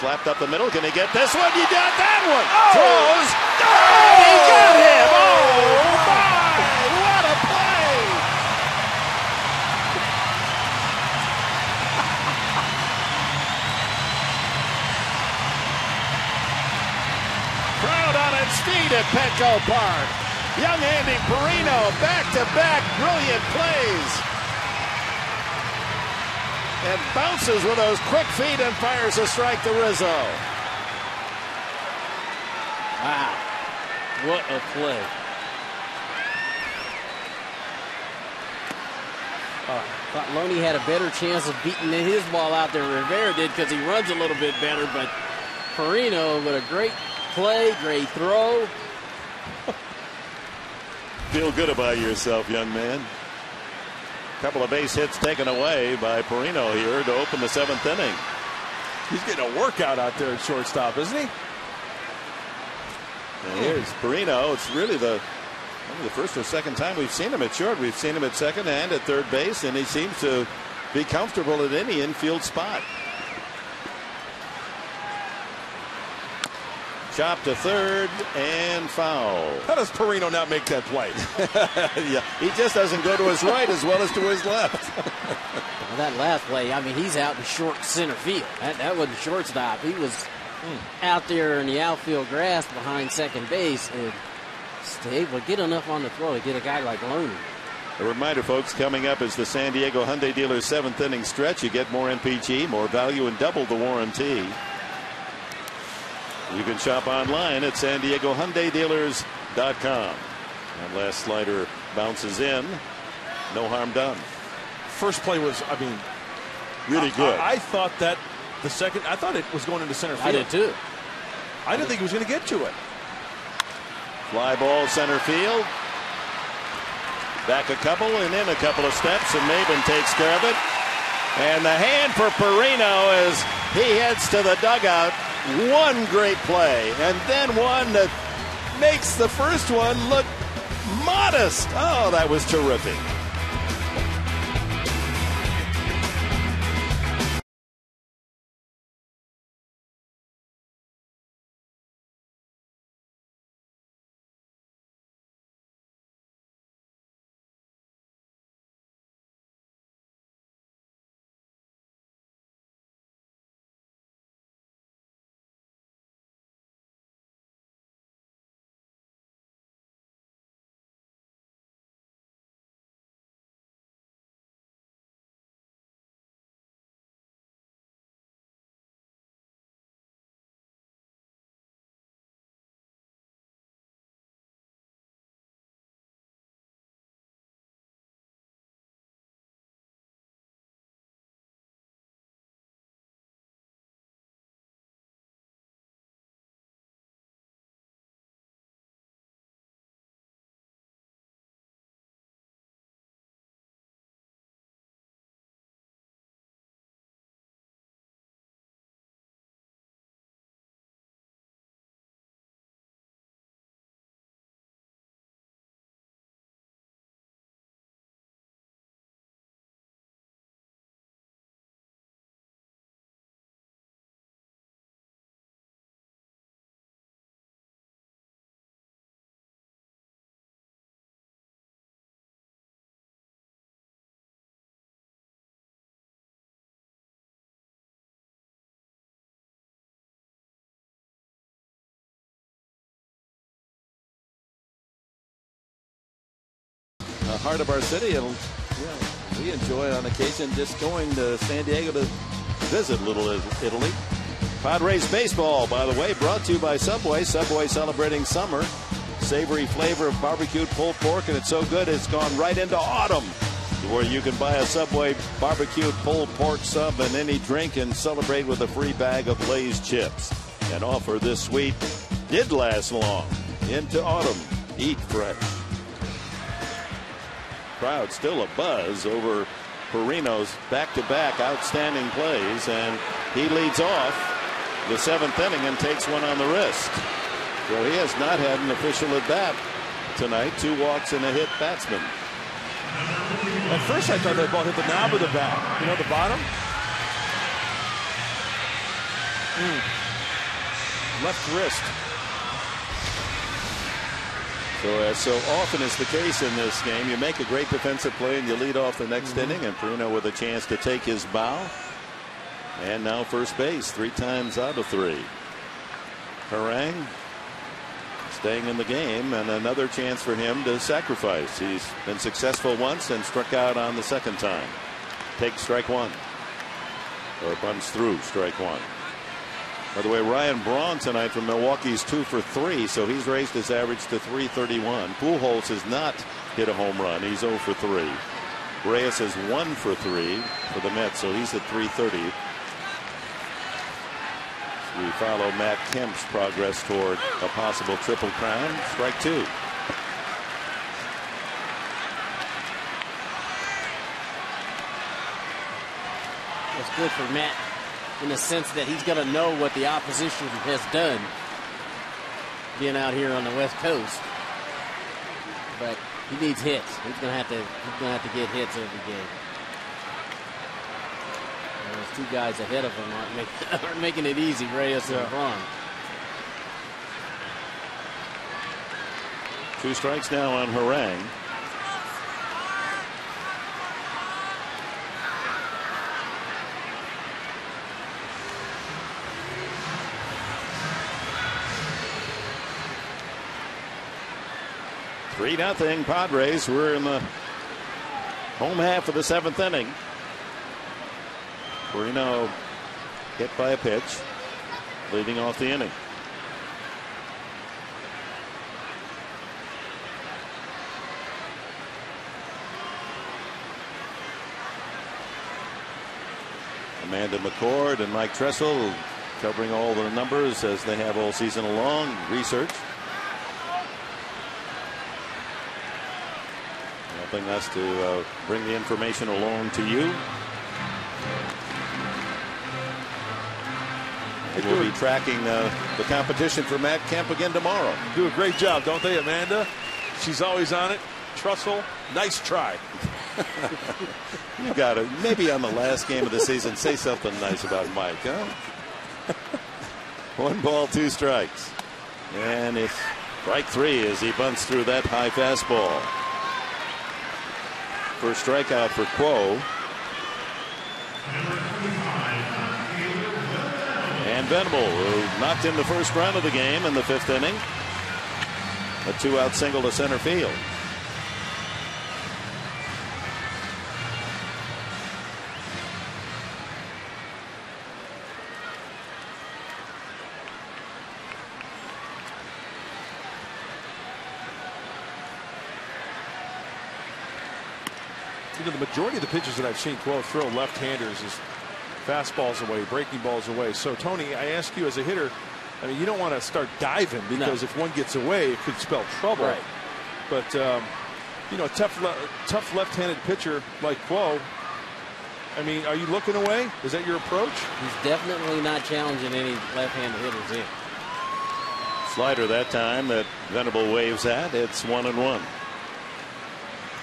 slapped up the middle. Can he get this one? He got that one. Throws. Oh, he got him. Oh my! What a play! Crowd on its feet at Petco Park. Young Andy Perino, back-to-back brilliant plays. And bounces with those quick feet and fires a strike to Rizzo. Wow. What a play. Thought Loney had a better chance of beating his ball out than Rivera did because he runs a little bit better, but Perino with a great play, great throw. Feel good about yourself, young man. Couple of base hits taken away by Perino here to open the 7th inning. He's getting a workout out there at shortstop, isn't he? And here's Perino. It's really the first or second time we've seen him at short. We've seen him at second and at third base, and he seems to be comfortable at any infield spot. Chop to third and foul. How does Perino not make that play? Yeah, he just doesn't go to his right as well as to his left. Well, that last play, I mean, he's out in short center field. That wasn't shortstop. He was out there in the outfield grass behind second base and able to get enough on the throw to get a guy like Loney. A reminder, folks, coming up is the San Diego Hyundai Dealers 7th inning stretch. You get more MPG, more value, and double the warranty. You can shop online at SanDiegoHyundaiDealers.com. That last slider bounces in. No harm done. First play was, I mean, really good. I thought that the second, I thought it was going into center field. I did too. I didn't think he was going to get to it. Fly ball center field. Back a couple and in a couple of steps, and Maben takes care of it. And the hand for Perino as he heads to the dugout. One great play, and then one that makes the first one look modest. Oh, that was terrific. the heart of our city. And we enjoy on occasion just going to San Diego to visit Little Italy. Padres baseball, by the way, brought to you by Subway. Subway celebrating summer. Savory flavor of barbecued pulled pork, and it's so good it's gone right into autumn, where you can buy a Subway barbecued pulled pork sub and any drink and celebrate with a free bag of Lay's chips. An offer this sweet did last long into autumn. Eat fresh. Crowd still a buzz over Perino's back-to-back outstanding plays, and he leads off the 7th inning and takes one on the wrist. Well, he has not had an official at bat tonight. 2 walks and a hit batsman. At first I thought that ball hit the knob of the bat. You know, the bottom? Left wrist. So as so often is the case in this game, you make a great defensive play and you lead off the next inning, and Perino with a chance to take his bow. And now first base 3 times out of 3. Harang staying in the game, and another chance for him to sacrifice. He's been successful once and struck out on the 2nd time. Takes strike 1, or bunts through strike 1. By the way, Ryan Braun tonight from Milwaukee's 2 for 3, so he's raised his average to 331. Pujols has not hit a home run. He's 0 for 3. Reyes is 1 for 3 for the Mets, so he's at 330. We follow Matt Kemp's progress toward a possible triple crown. Strike 2. It's good for Matt in the sense that he's going to know what the opposition has done being out here on the West Coast. But he needs hits. He's going to have to get hits every game. Those 2 guys ahead of him aren't making it easy, Reyes and Braun. 2 strikes now on Harang. Three nothing Padres. We're in the home half of the 7th inning. Perino hit by a pitch, leading off the inning. Amanda McCord and Mike Tressel covering all the numbers as they have all season long. Research. Helping us to bring the information along to you. And we'll be tracking the competition for Matt Kemp again tomorrow. Do a great job, don't they, Amanda? She's always on it. Trussell, nice try. You got to maybe on the last game of the season say something nice about Mike, huh? 1 ball, 2 strikes, and it's strike 3 as he bunts through that high fastball. First strikeout for Quo. And Venable, who knocked in the first run of the game in the 5th inning. A 2-out single to center field. You know, the majority of the pitches that I've seen Quo throw left-handers is fastballs away, breaking balls away. So, Tony, I ask you as a hitter, I mean, you don't want to start diving because if one gets away, it could spell trouble. Right. But, you know, a tough left-handed pitcher like Quo, I mean, are you looking away? Is that your approach? He's definitely not challenging any left-handed hitters in. Slider that time that Venable waves at. It's 1-1.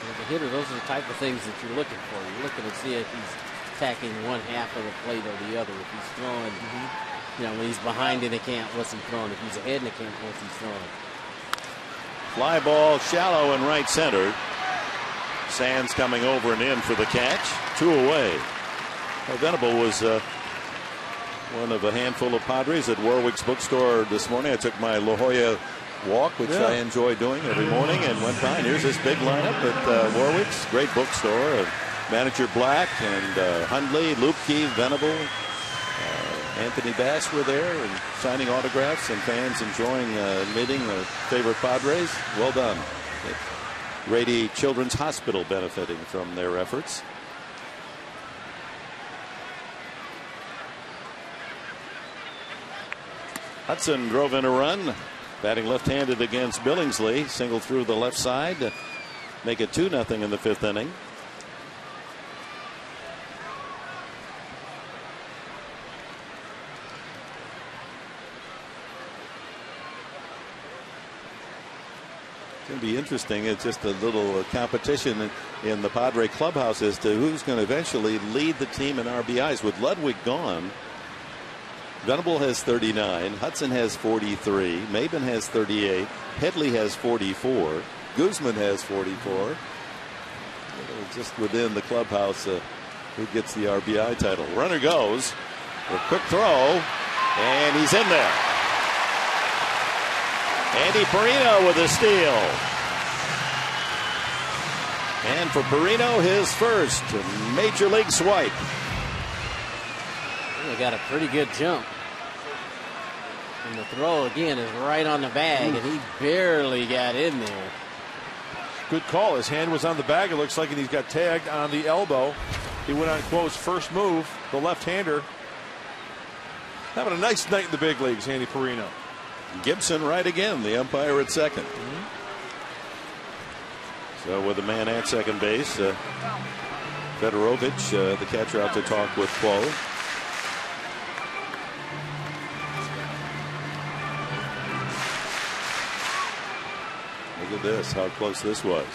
As a hitter, those are the type of things that you're looking for. You're looking to see if he's attacking one half of the plate or the other. If he's throwing, you know, when he's behind in the camp, what's he throwing? If he's ahead in the camp, what's he throwing? Fly ball shallow and right center. Sands coming over and in for the catch. 2 away. Well, Venable was one of a handful of Padres at Warwick's bookstore this morning. I took my La Jolla walk, which I enjoy doing every morning, and went by. And here's this big lineup at Warwick's great bookstore. Manager Black and Hundley, Lupke, Venable, Anthony Bass were there and signing autographs, and fans enjoying meeting their favorite Padres. Well done. Rady Children's Hospital benefiting from their efforts. Hudson drove in a run, batting left-handed against Billingsley. Single through the left side to make it 2-0 in the 5th inning. It's going to be interesting. It's just a little competition in the Padre clubhouse as to who's going to eventually lead the team in RBIs. With Ludwig gone, Venable has 39, Hudson has 43, Maben has 38, Headley has 44, Guzman has 44. Just within the clubhouse, who gets the RBI title. Runner goes, a quick throw, and he's in there. Andy Perino with a steal. And for Perino, his first major league swipe. He got a pretty good jump. And the throw again is right on the bag, and he barely got in there. Good call. His hand was on the bag, it looks like, and he's got tagged on the elbow. He went on Quo's first move, the left-hander. Having a nice night in the big leagues, Andy Perino. Gibson right again, the umpire at second. So with a man at second base, Fedorovich, the catcher, out to talk with Quo. Look at this, how close this was.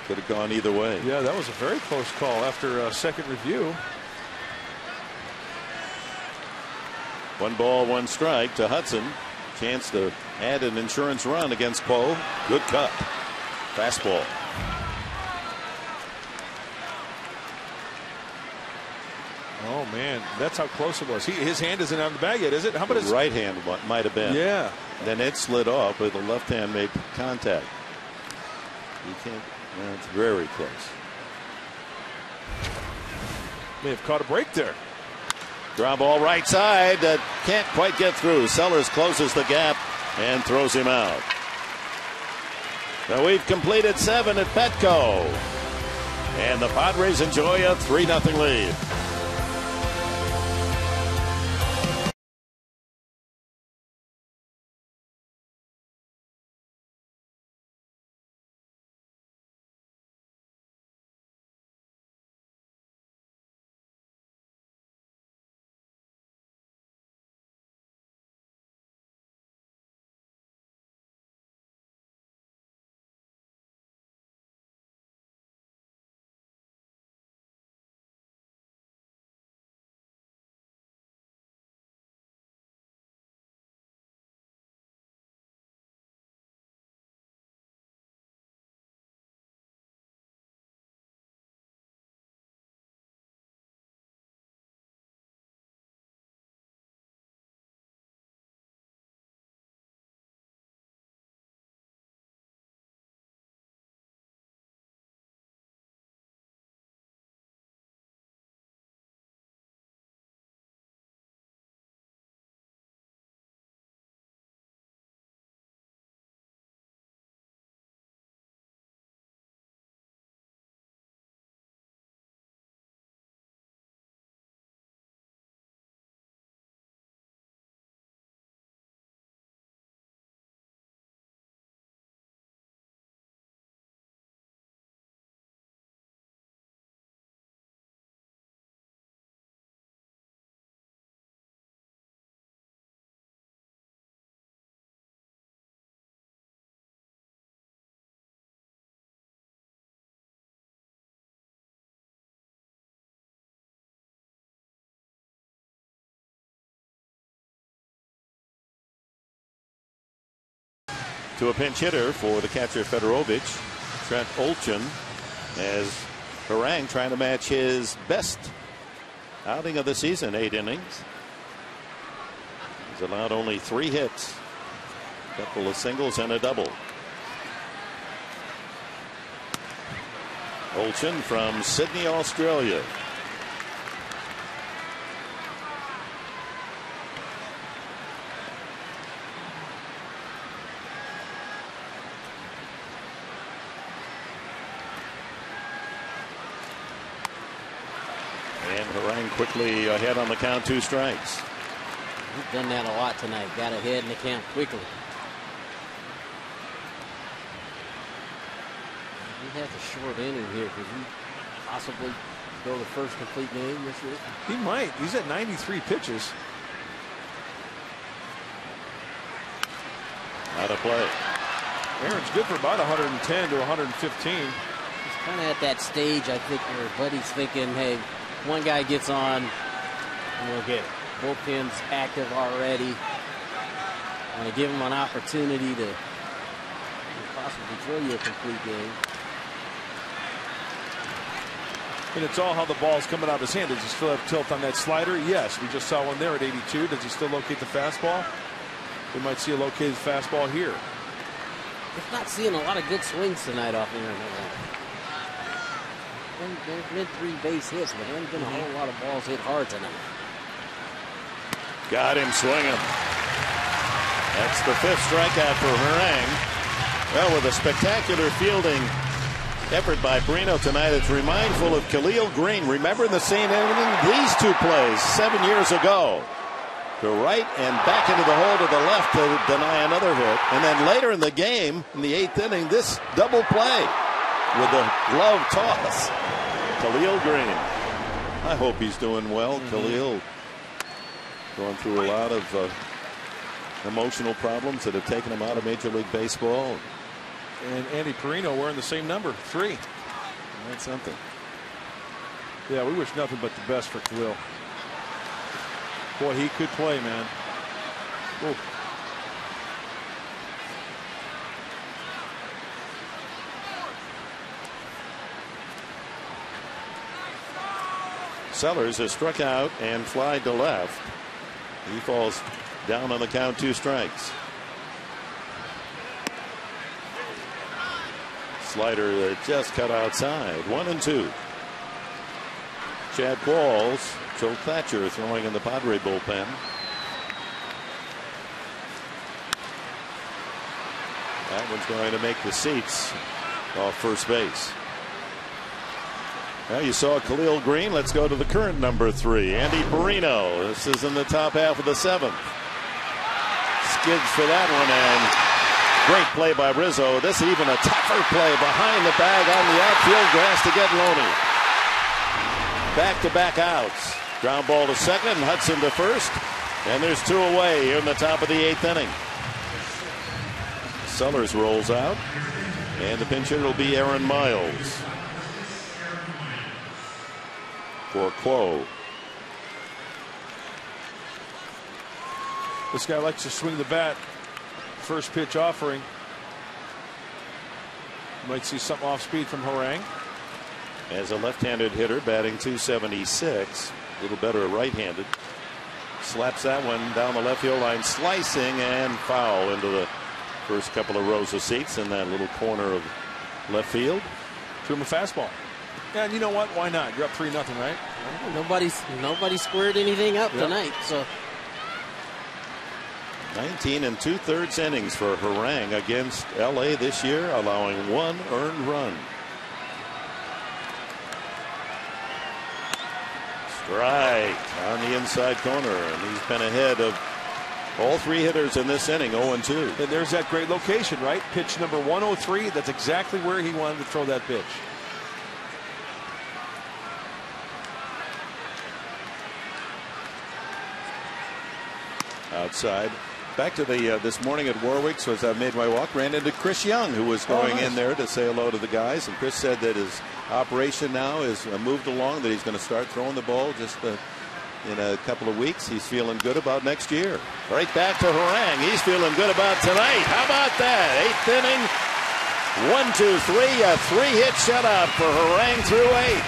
Could have gone either way. Yeah, that was a very close call after a second review. 1 ball, 1 strike to Hudson. Chance to add an insurance run against Poe. Good cut. Fastball. Oh, man, that's how close it was. His hand isn't on the bag yet, is it? How about his right hand might have been. Yeah. Then it slid off, but the left hand made contact. You can't. It's very close. May have caught a break there. Ground ball right side. Can't quite get through. Sellers closes the gap and throws him out. Now we've completed 7 at Petco. And the Padres enjoy a 3-0 lead. To a pinch hitter for the catcher Fedorovich, Trent Olchin, as Harang trying to match his best outing of the season, 8 innings. He's allowed only 3 hits Couple of singles and a double. Olsen from Sydney, Australia. And Harang quickly ahead on the count, 2 strikes. He's done that a lot tonight. Got ahead in the count quickly. He has a short inning here. Could he possibly go the first complete game this year? He might. He's at 93 pitches. Out of play. Aaron's good for about 110 to 115. He's kind of at that stage, I think, where Buddy's thinking, hey, one guy gets on, and we'll get it. Bullpen's active already. I'm going to give him an opportunity to possibly throw you a complete game. And it's all how the ball's coming out of his hand. Does he still have tilt on that slider? Yes. We just saw one there at 82. Does he still locate the fastball? We might see a located fastball here. Just not seeing a lot of good swings tonight off Aaron. There's been 3 base hits, but there hasn't been a whole lot of balls hit hard tonight. Got him swinging. That's the 5th strikeout for Harang. Well, with a spectacular fielding effort by Perino tonight, it's remindful of Khalil Green. Remember in the same inning, these 2 plays 7 years ago. To right and back into the hole to the left to deny another hit. And then later in the game, in the 8th inning, this double play with the glove toss. Khalil Green. I hope he's doing well. Khalil going through a lot of emotional problems that have taken him out of Major League Baseball. And Andy Perino wearing the same number, 3. That's something. Yeah, we wish nothing but the best for Khalil. Boy, he could play, man. Ooh. Sellers has struck out and flied to left. He falls down on the count, 2 strikes. Slider that just cut outside. 1-2. Chad Qualls, Joe Thatcher throwing in the Padre bullpen. That one's going to make the seats off first base. Well, you saw Khalil Green. Let's go to the current number 3, Andy Perino. This is in the top half of the 7th. Skids for that one, and great play by Rizzo. This even a tougher play behind the bag on the outfield grass to get Loney. Back-to-back outs. Ground ball to second, and Hudson to first. And there's 2 away here in the top of the 8th inning. Sellers rolls out, and the pinch hitter will be Aaron Miles for Quo. This guy likes to swing the bat. First pitch offering. Might see something off speed from Harang. As a left-handed hitter, batting .276, a little better right-handed. Slaps that one down the left field line, slicing and foul into the first couple of rows of seats in that little corner of left field. Threw him a fastball. And you know what? Why not? You're up 3-0, right? Nobody squared anything up tonight. So 19 2/3 innings for Harang against LA this year, allowing 1 earned run. Strike on the inside corner, and he's been ahead of all 3 hitters in this inning, 0-2. And there's that great location, right? Pitch number 103. That's exactly where he wanted to throw that pitch. Outside. Back to the this morning at Warwick's, as I made my walk, ran into Chris Young, who was going in there to say hello to the guys. And Chris said that his operation now is moved along, that he's going to start throwing the ball just in a couple of weeks. He's feeling good about next year. Right back to Harang. He's feeling good about tonight. How about that? 8th inning. 1-2-3. A 3-hit shutout for Harang through 8.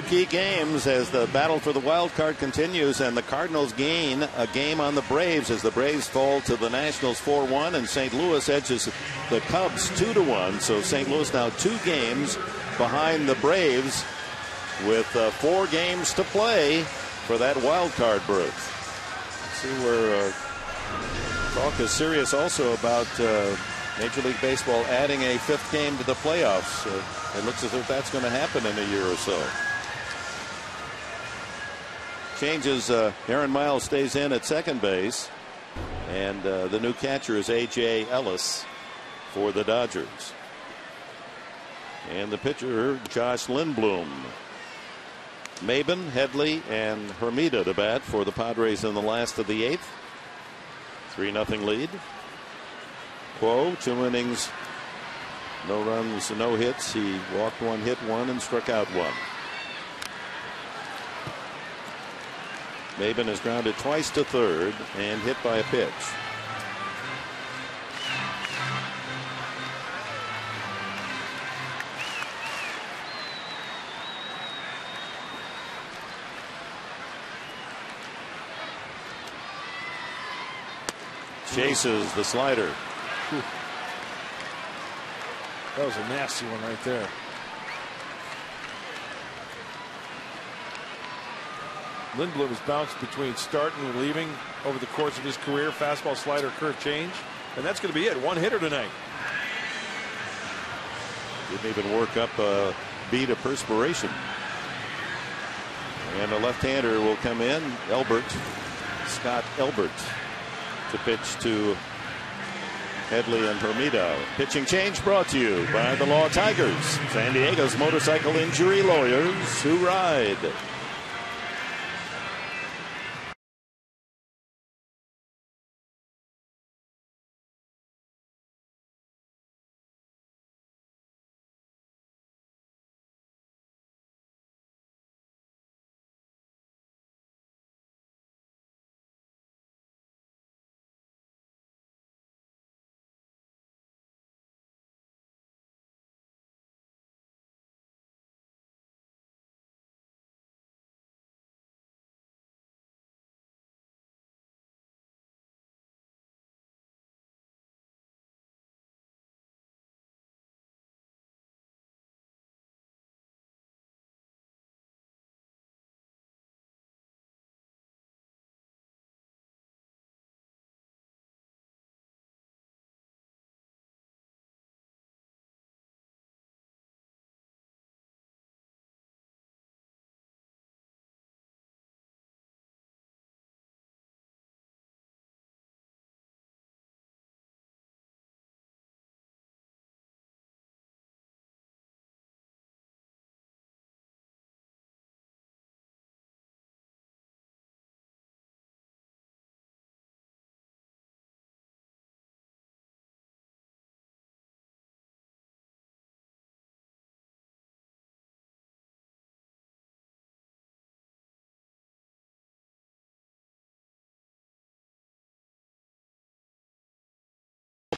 key games as the battle for the wild card continues, and the Cardinals gain a game on the Braves as the Braves fall to the Nationals 4-1, and St. Louis edges the Cubs 2-1. So St. Louis now 2 games behind the Braves with 4 games to play for that wild card berth. See where talk is serious also about Major League Baseball adding a 5th game to the playoffs. It looks as if that's going to happen in a year or so. Changes. Aaron Miles stays in at second base, and the new catcher is A.J. Ellis for the Dodgers. And the pitcher, Josh Lindblom. Maben, Headley, and Hermida to bat for the Padres in the last of the 8th. 3-0 lead. Quo, 2 innings, no runs, no hits. He walked 1, hit 1, and struck out 1. Maben has grounded twice to third and hit by a pitch. Chases the slider. Whew. That was a nasty one right there. Lindblom has bounced between starting and relieving over the course of his career. Fastball, slider, curve change. And that's going to be it. 1 hitter tonight. Didn't even work up a bead of perspiration. And a left-hander will come in. Scott Elbert, to pitch to Headley and Hermida. Pitching change brought to you by the Law Tigers, San Diego's motorcycle injury lawyers who ride.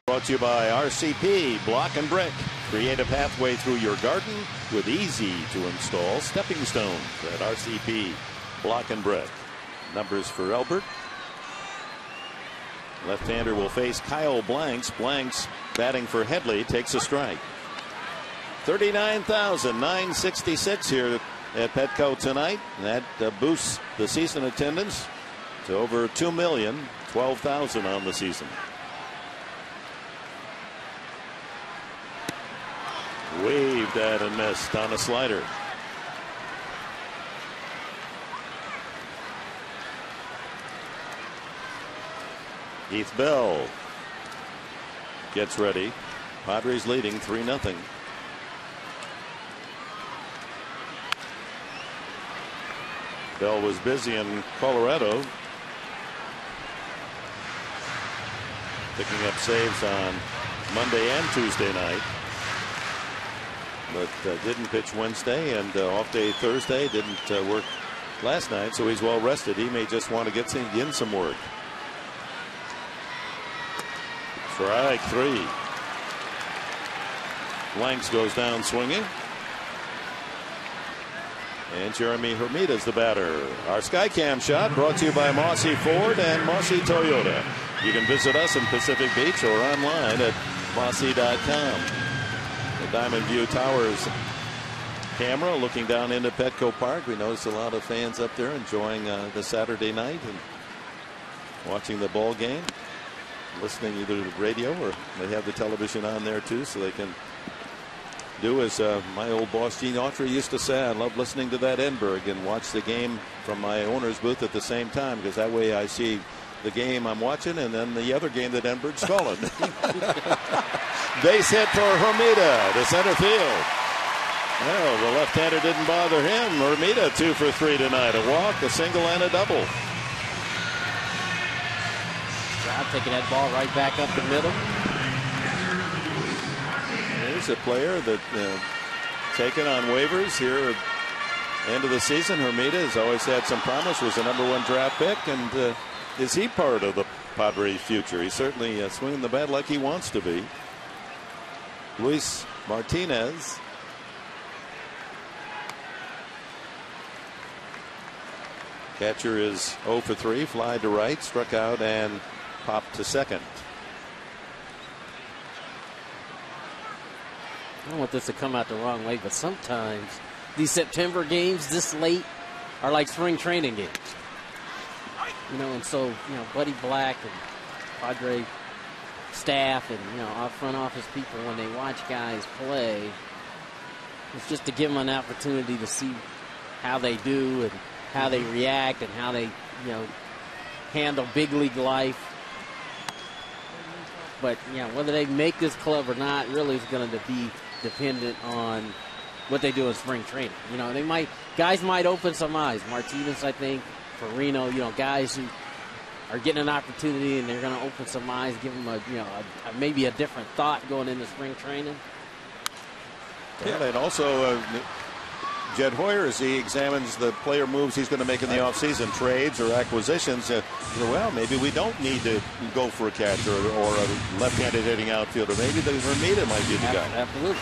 Brought to you by RCP Block and Brick. Create a pathway through your garden with easy to install stepping stones at RCP Block and Brick. Numbers for Elbert. Left-hander will face Kyle Blanks. Blanks batting for Headley takes a strike. 39,966 here at Petco tonight. That boosts the season attendance to over 2 million, 12,000 on the season. Waved at and missed on a slider. Heath Bell gets ready. Padres leading 3-0. Bell was busy in Colorado, picking up saves on Monday and Tuesday night, but didn't pitch Wednesday, and off day Thursday. Didn't work last night, so he's well rested. He may just want to get in some work. Strike 3. Blanks goes down swinging. And Jeremy Hermita's the batter. Our Skycam shot brought to you by Mossy Ford and Mossy Toyota. You can visit us in Pacific Beach or online at mossy.com. The Diamond View Towers camera looking down into Petco Park. We noticed a lot of fans up there enjoying the Saturday night and watching the ball game, listening either to the radio or they have the television on there too, so they can do as my old boss Gene Autry used to say, I love listening to that Enberg and watch the game from my owner's booth at the same time, because that way I see the game I'm watching and then the other game that Enberg's calling. Base hit for Hermita to center field. Well, the left-hander didn't bother him. Hermita 2 for 3 tonight. A walk, a single, and a double. I'm taking that ball right back up the middle. There's a player that taken on waivers here at the end of the season. Hermita has always had some promise, was a #1 draft pick, and is he part of the Padres' future? He's certainly swinging the bat like he wants to be. Luis Martinez. Catcher is 0 for 3, fly to right, struck out and popped to second. I don't want this to come out the wrong way, but sometimes these September games this late are like spring training games. And so, Buddy Black and Padre staff and, our front office people, when they watch guys play, it's just to give them an opportunity to see how they do and how they react and how they, handle big league life. But, whether they make this club or not really is going to be dependent on what they do in spring training. Guys might open some eyes. Martinez, I think, Farino, guys who are getting an opportunity and they're going to open some eyes, give them maybe a different thought going into spring training. Yeah, and also Jed Hoyer, as he examines the player moves he's going to make in the offseason, trades or acquisitions, well, maybe we don't need to go for a catcher or a left-handed hitting outfielder. Maybe the Hermita might be the guy. Absolutely.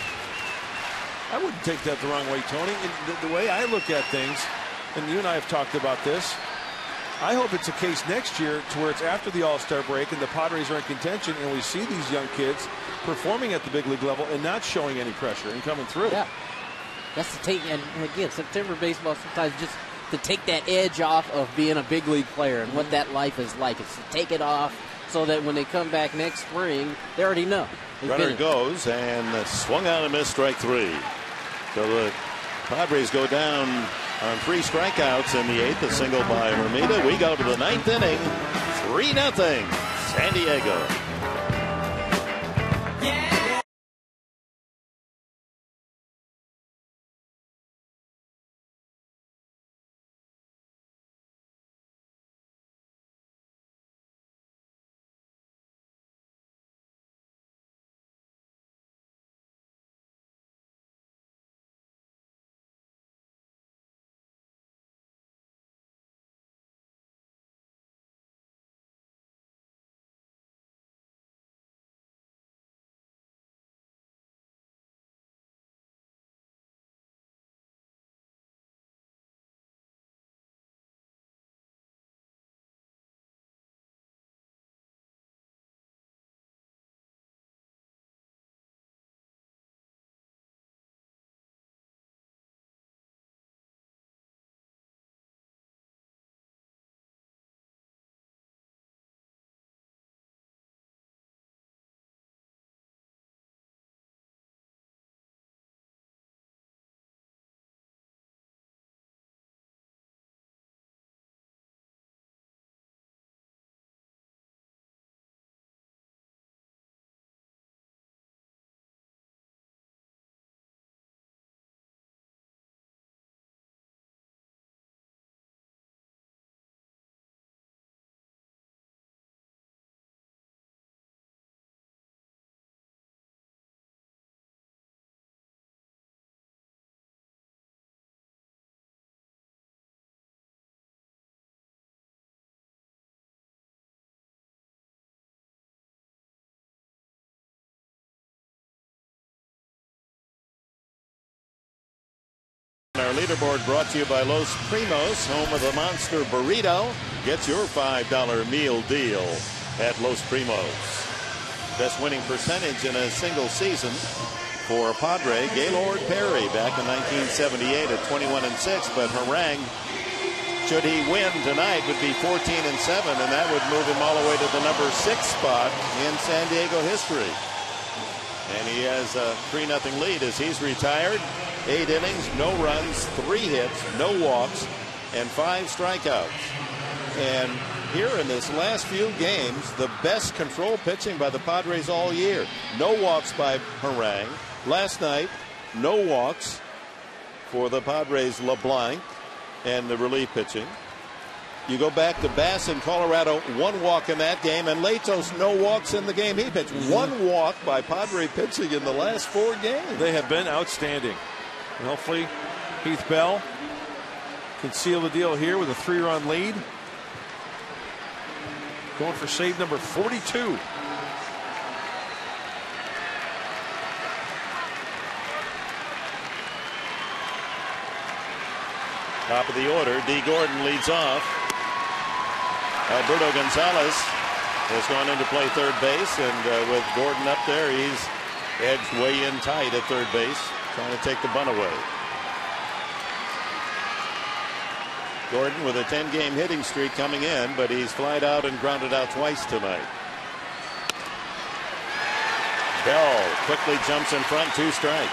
I wouldn't take that the wrong way, Tony. The way I look at things, and you and I have talked about this, I hope it's a case next year to where it's after the All-Star break and the Padres are in contention and we see these young kids performing at the big league level and not showing any pressure and coming through. Yeah. That's to take, and again, September baseball sometimes just to take that edge off of being a big league player and what that life is like. It's to take it off so that when they come back next spring, they already know. Runner goes and swung out and missed, strike 3. So the Padres go down on 3 strikeouts in the 8th, a single by Hermita. We go to the 9th inning, 3-0 San Diego. Our leaderboard brought to you by Los Primos, home of the Monster Burrito. Get your $5 meal deal at Los Primos. Best winning percentage in a single season for Padre Gaylord Perry back in 1978 at 21-6, but Harangue, should he win tonight, would be 14-7, and that would move him all the way to the number 6 spot in San Diego history. And he has a 3-0 lead as he's retired. 8 innings, no runs, 3 hits, no walks, and 5 strikeouts. And here in this last few games, the best control pitching by the Padres all year. No walks by Harangue. Last night, no walks for the Padres' LeBlanc and the relief pitching. You go back to Bass in Colorado, 1 walk in that game, and Latos, no walks in the game he pitched. 1 walk by Padre pitching in the last 4 games. They have been outstanding. And hopefully Heath Bell can seal the deal here with a 3-run lead. Going for save number 42. Top of the order, D. Gordon leads off. Alberto Gonzalez has gone into play third base, and with Gordon up there, he's edged way in tight at third base, trying to take the bunt away. Gordon with a 10-game hitting streak coming in, but he's flied out and grounded out twice tonight. Bell quickly jumps in front, 2 strikes.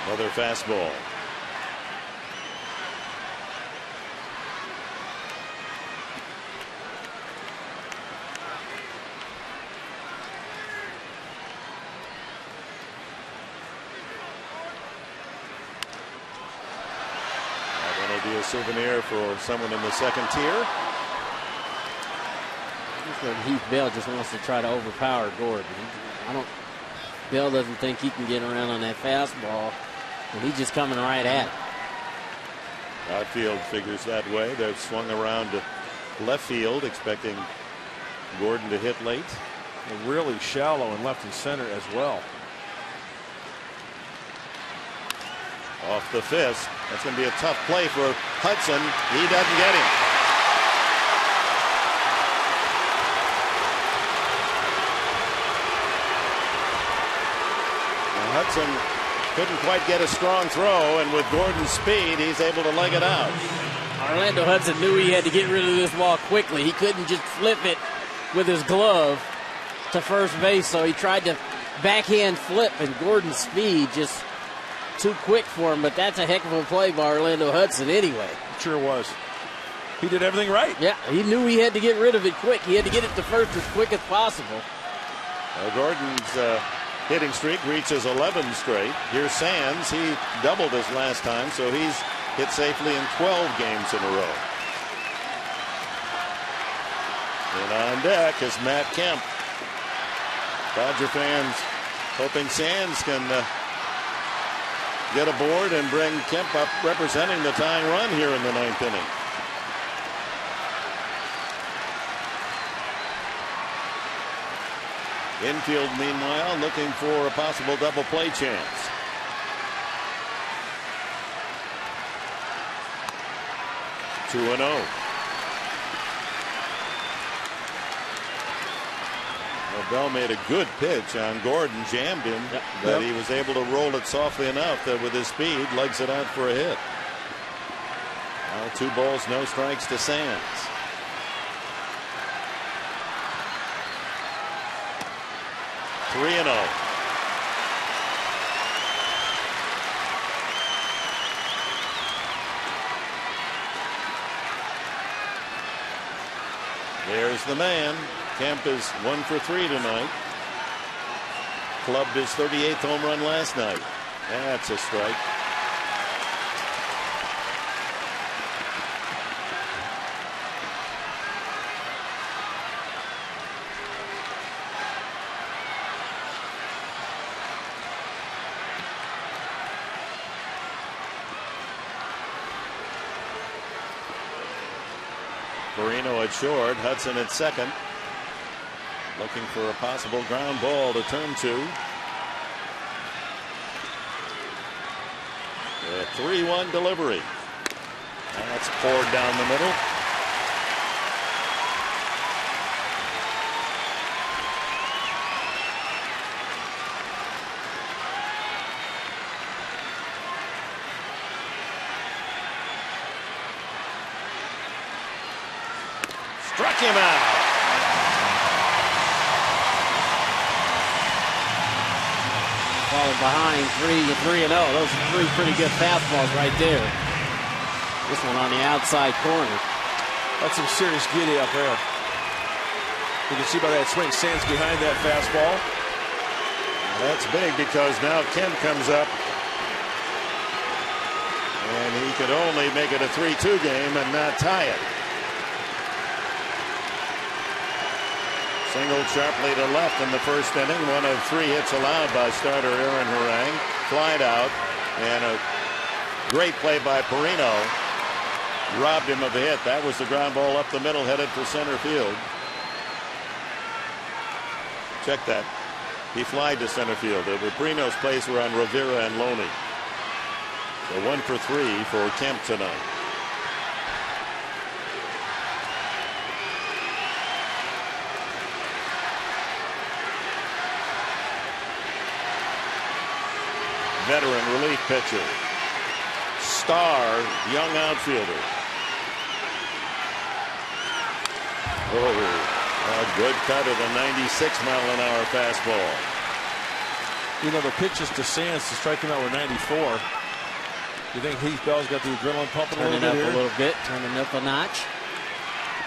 Another fastball. That'll be a souvenir for someone in the second tier. Heath Bell just wants to try to overpower Gordon. Bell doesn't think he can get around on that fastball, and he's just coming right at it. Outfield figures that way. They've swung around to left field, expecting Gordon to hit late. And really shallow in left and center as well. Off the fist. That's going to be a tough play for Hudson. He doesn't get him. Hudson couldn't quite get a strong throw, and with Gordon's speed, he's able to leg it out. Orlando Hudson knew he had to get rid of this ball quickly. He couldn't just flip it with his glove to first base, so he tried to backhand flip, and Gordon's speed just too quick for him. But that's a heck of a play by Orlando Hudson anyway. Sure was. He did everything right. Yeah, he knew he had to get rid of it quick. He had to get it to first as quick as possible. Gordon's hitting streak reaches 11 straight. Here's Sands. He doubled his last time, so he's hit safely in 12 games in a row. And on deck is Matt Kemp. Dodger fans hoping Sands can get aboard and bring Kemp up representing the tying run here in the 9th inning. Infield, meanwhile, looking for a possible double play chance. Two 2-0. Bell made a good pitch on Gordon, jammed him, but he was able to roll it softly enough that with his speed, legs it out for a hit. Now 2 balls, no strikes to Sands. Three and 0. There's the man. Kemp is 1 for 3 tonight. Clubbed his 38th home run last night. That's a strike. Perino at short, Hudson at second. Looking for a possible ground ball to turn to. A 3-1 delivery. That's poured down the middle. Struck him out. Falling behind 3-0. Those are three pretty good fastballs right there. This one on the outside corner. That's some serious giddy up there. You can see by that swing, Sands behind that fastball. That's big because now Kemp comes up. And he could only make it a 3-2 game and not tie it. Singled sharply to left in the first inning. One of 3 hits allowed by starter Aaron Harang. Flied out. And a great play by Perino. Robbed him of a hit. That was the ground ball up the middle, headed for center field. Check that. He flied to center field. Perino's plays were on Rivera and Loney. So 1 for 3 for Kemp tonight. Veteran relief pitcher. Star young outfielder. Oh, a good cut at a 96-mile-an-hour fastball. You know, the pitches to Sands to strike him out were 94. You think Heath Bell's got the adrenaline pumping a little bit here? Turning up a little bit, turning up a notch.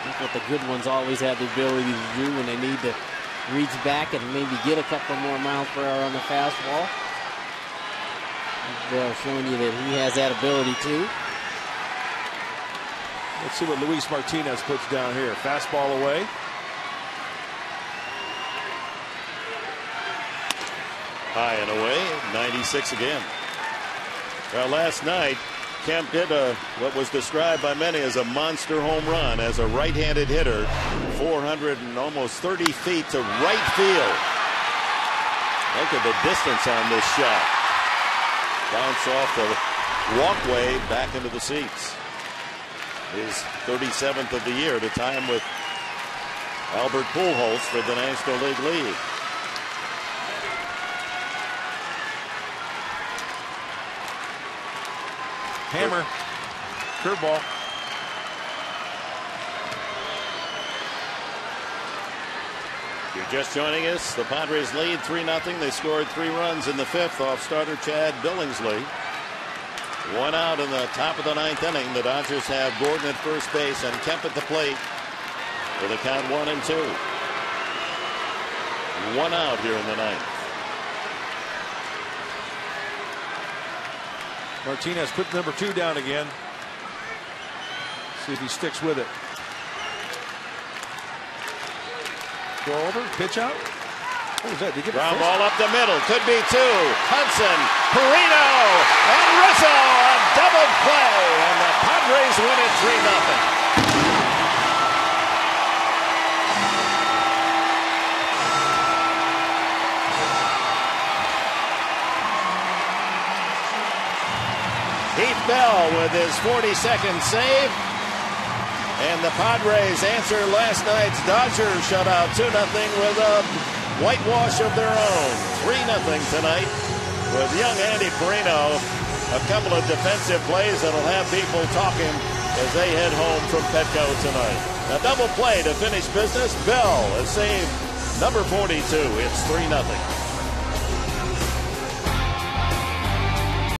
That's what the good ones always have the ability to do when they need to reach back and maybe get a couple more miles per hour on the fastball. Bell showing you that he has that ability too. Let's see what Luis Martinez puts down here. Fastball away. High and away, 96 again. Well, last night, Kemp did what was described by many as a monster home run as a right-handed hitter. 400 and almost 30 feet to right field. Look at the distance on this shot. Bounce off the walkway back into the seats. His 37th of the year, to tie him with Albert Pujols for the National League lead. Hammer. Curveball. If you're just joining us, the Padres lead 3-0. They scored 3 runs in the 5th off starter Chad Billingsley. 1 out in the top of the 9th inning. The Dodgers have Gordon at first base and Kemp at the plate with a count 1-2. 1 out here in the 9th. Martinez put number 2 down again. See if he sticks with it. Go over, pitch out. What was that? Did he get ground ball up the middle? Could be 2. Hudson, Perino, and Rizzo, a double play, and the Padres win it 3-0. Heath Bell with his 42nd save. And the Padres answer last night's Dodgers shutout 2-0 with a whitewash of their own. 3-0 tonight with young Andy Perino. A couple of defensive plays that'll have people talking as they head home from Petco tonight. A double play to finish business. Bell has saved number 42. It's 3-0.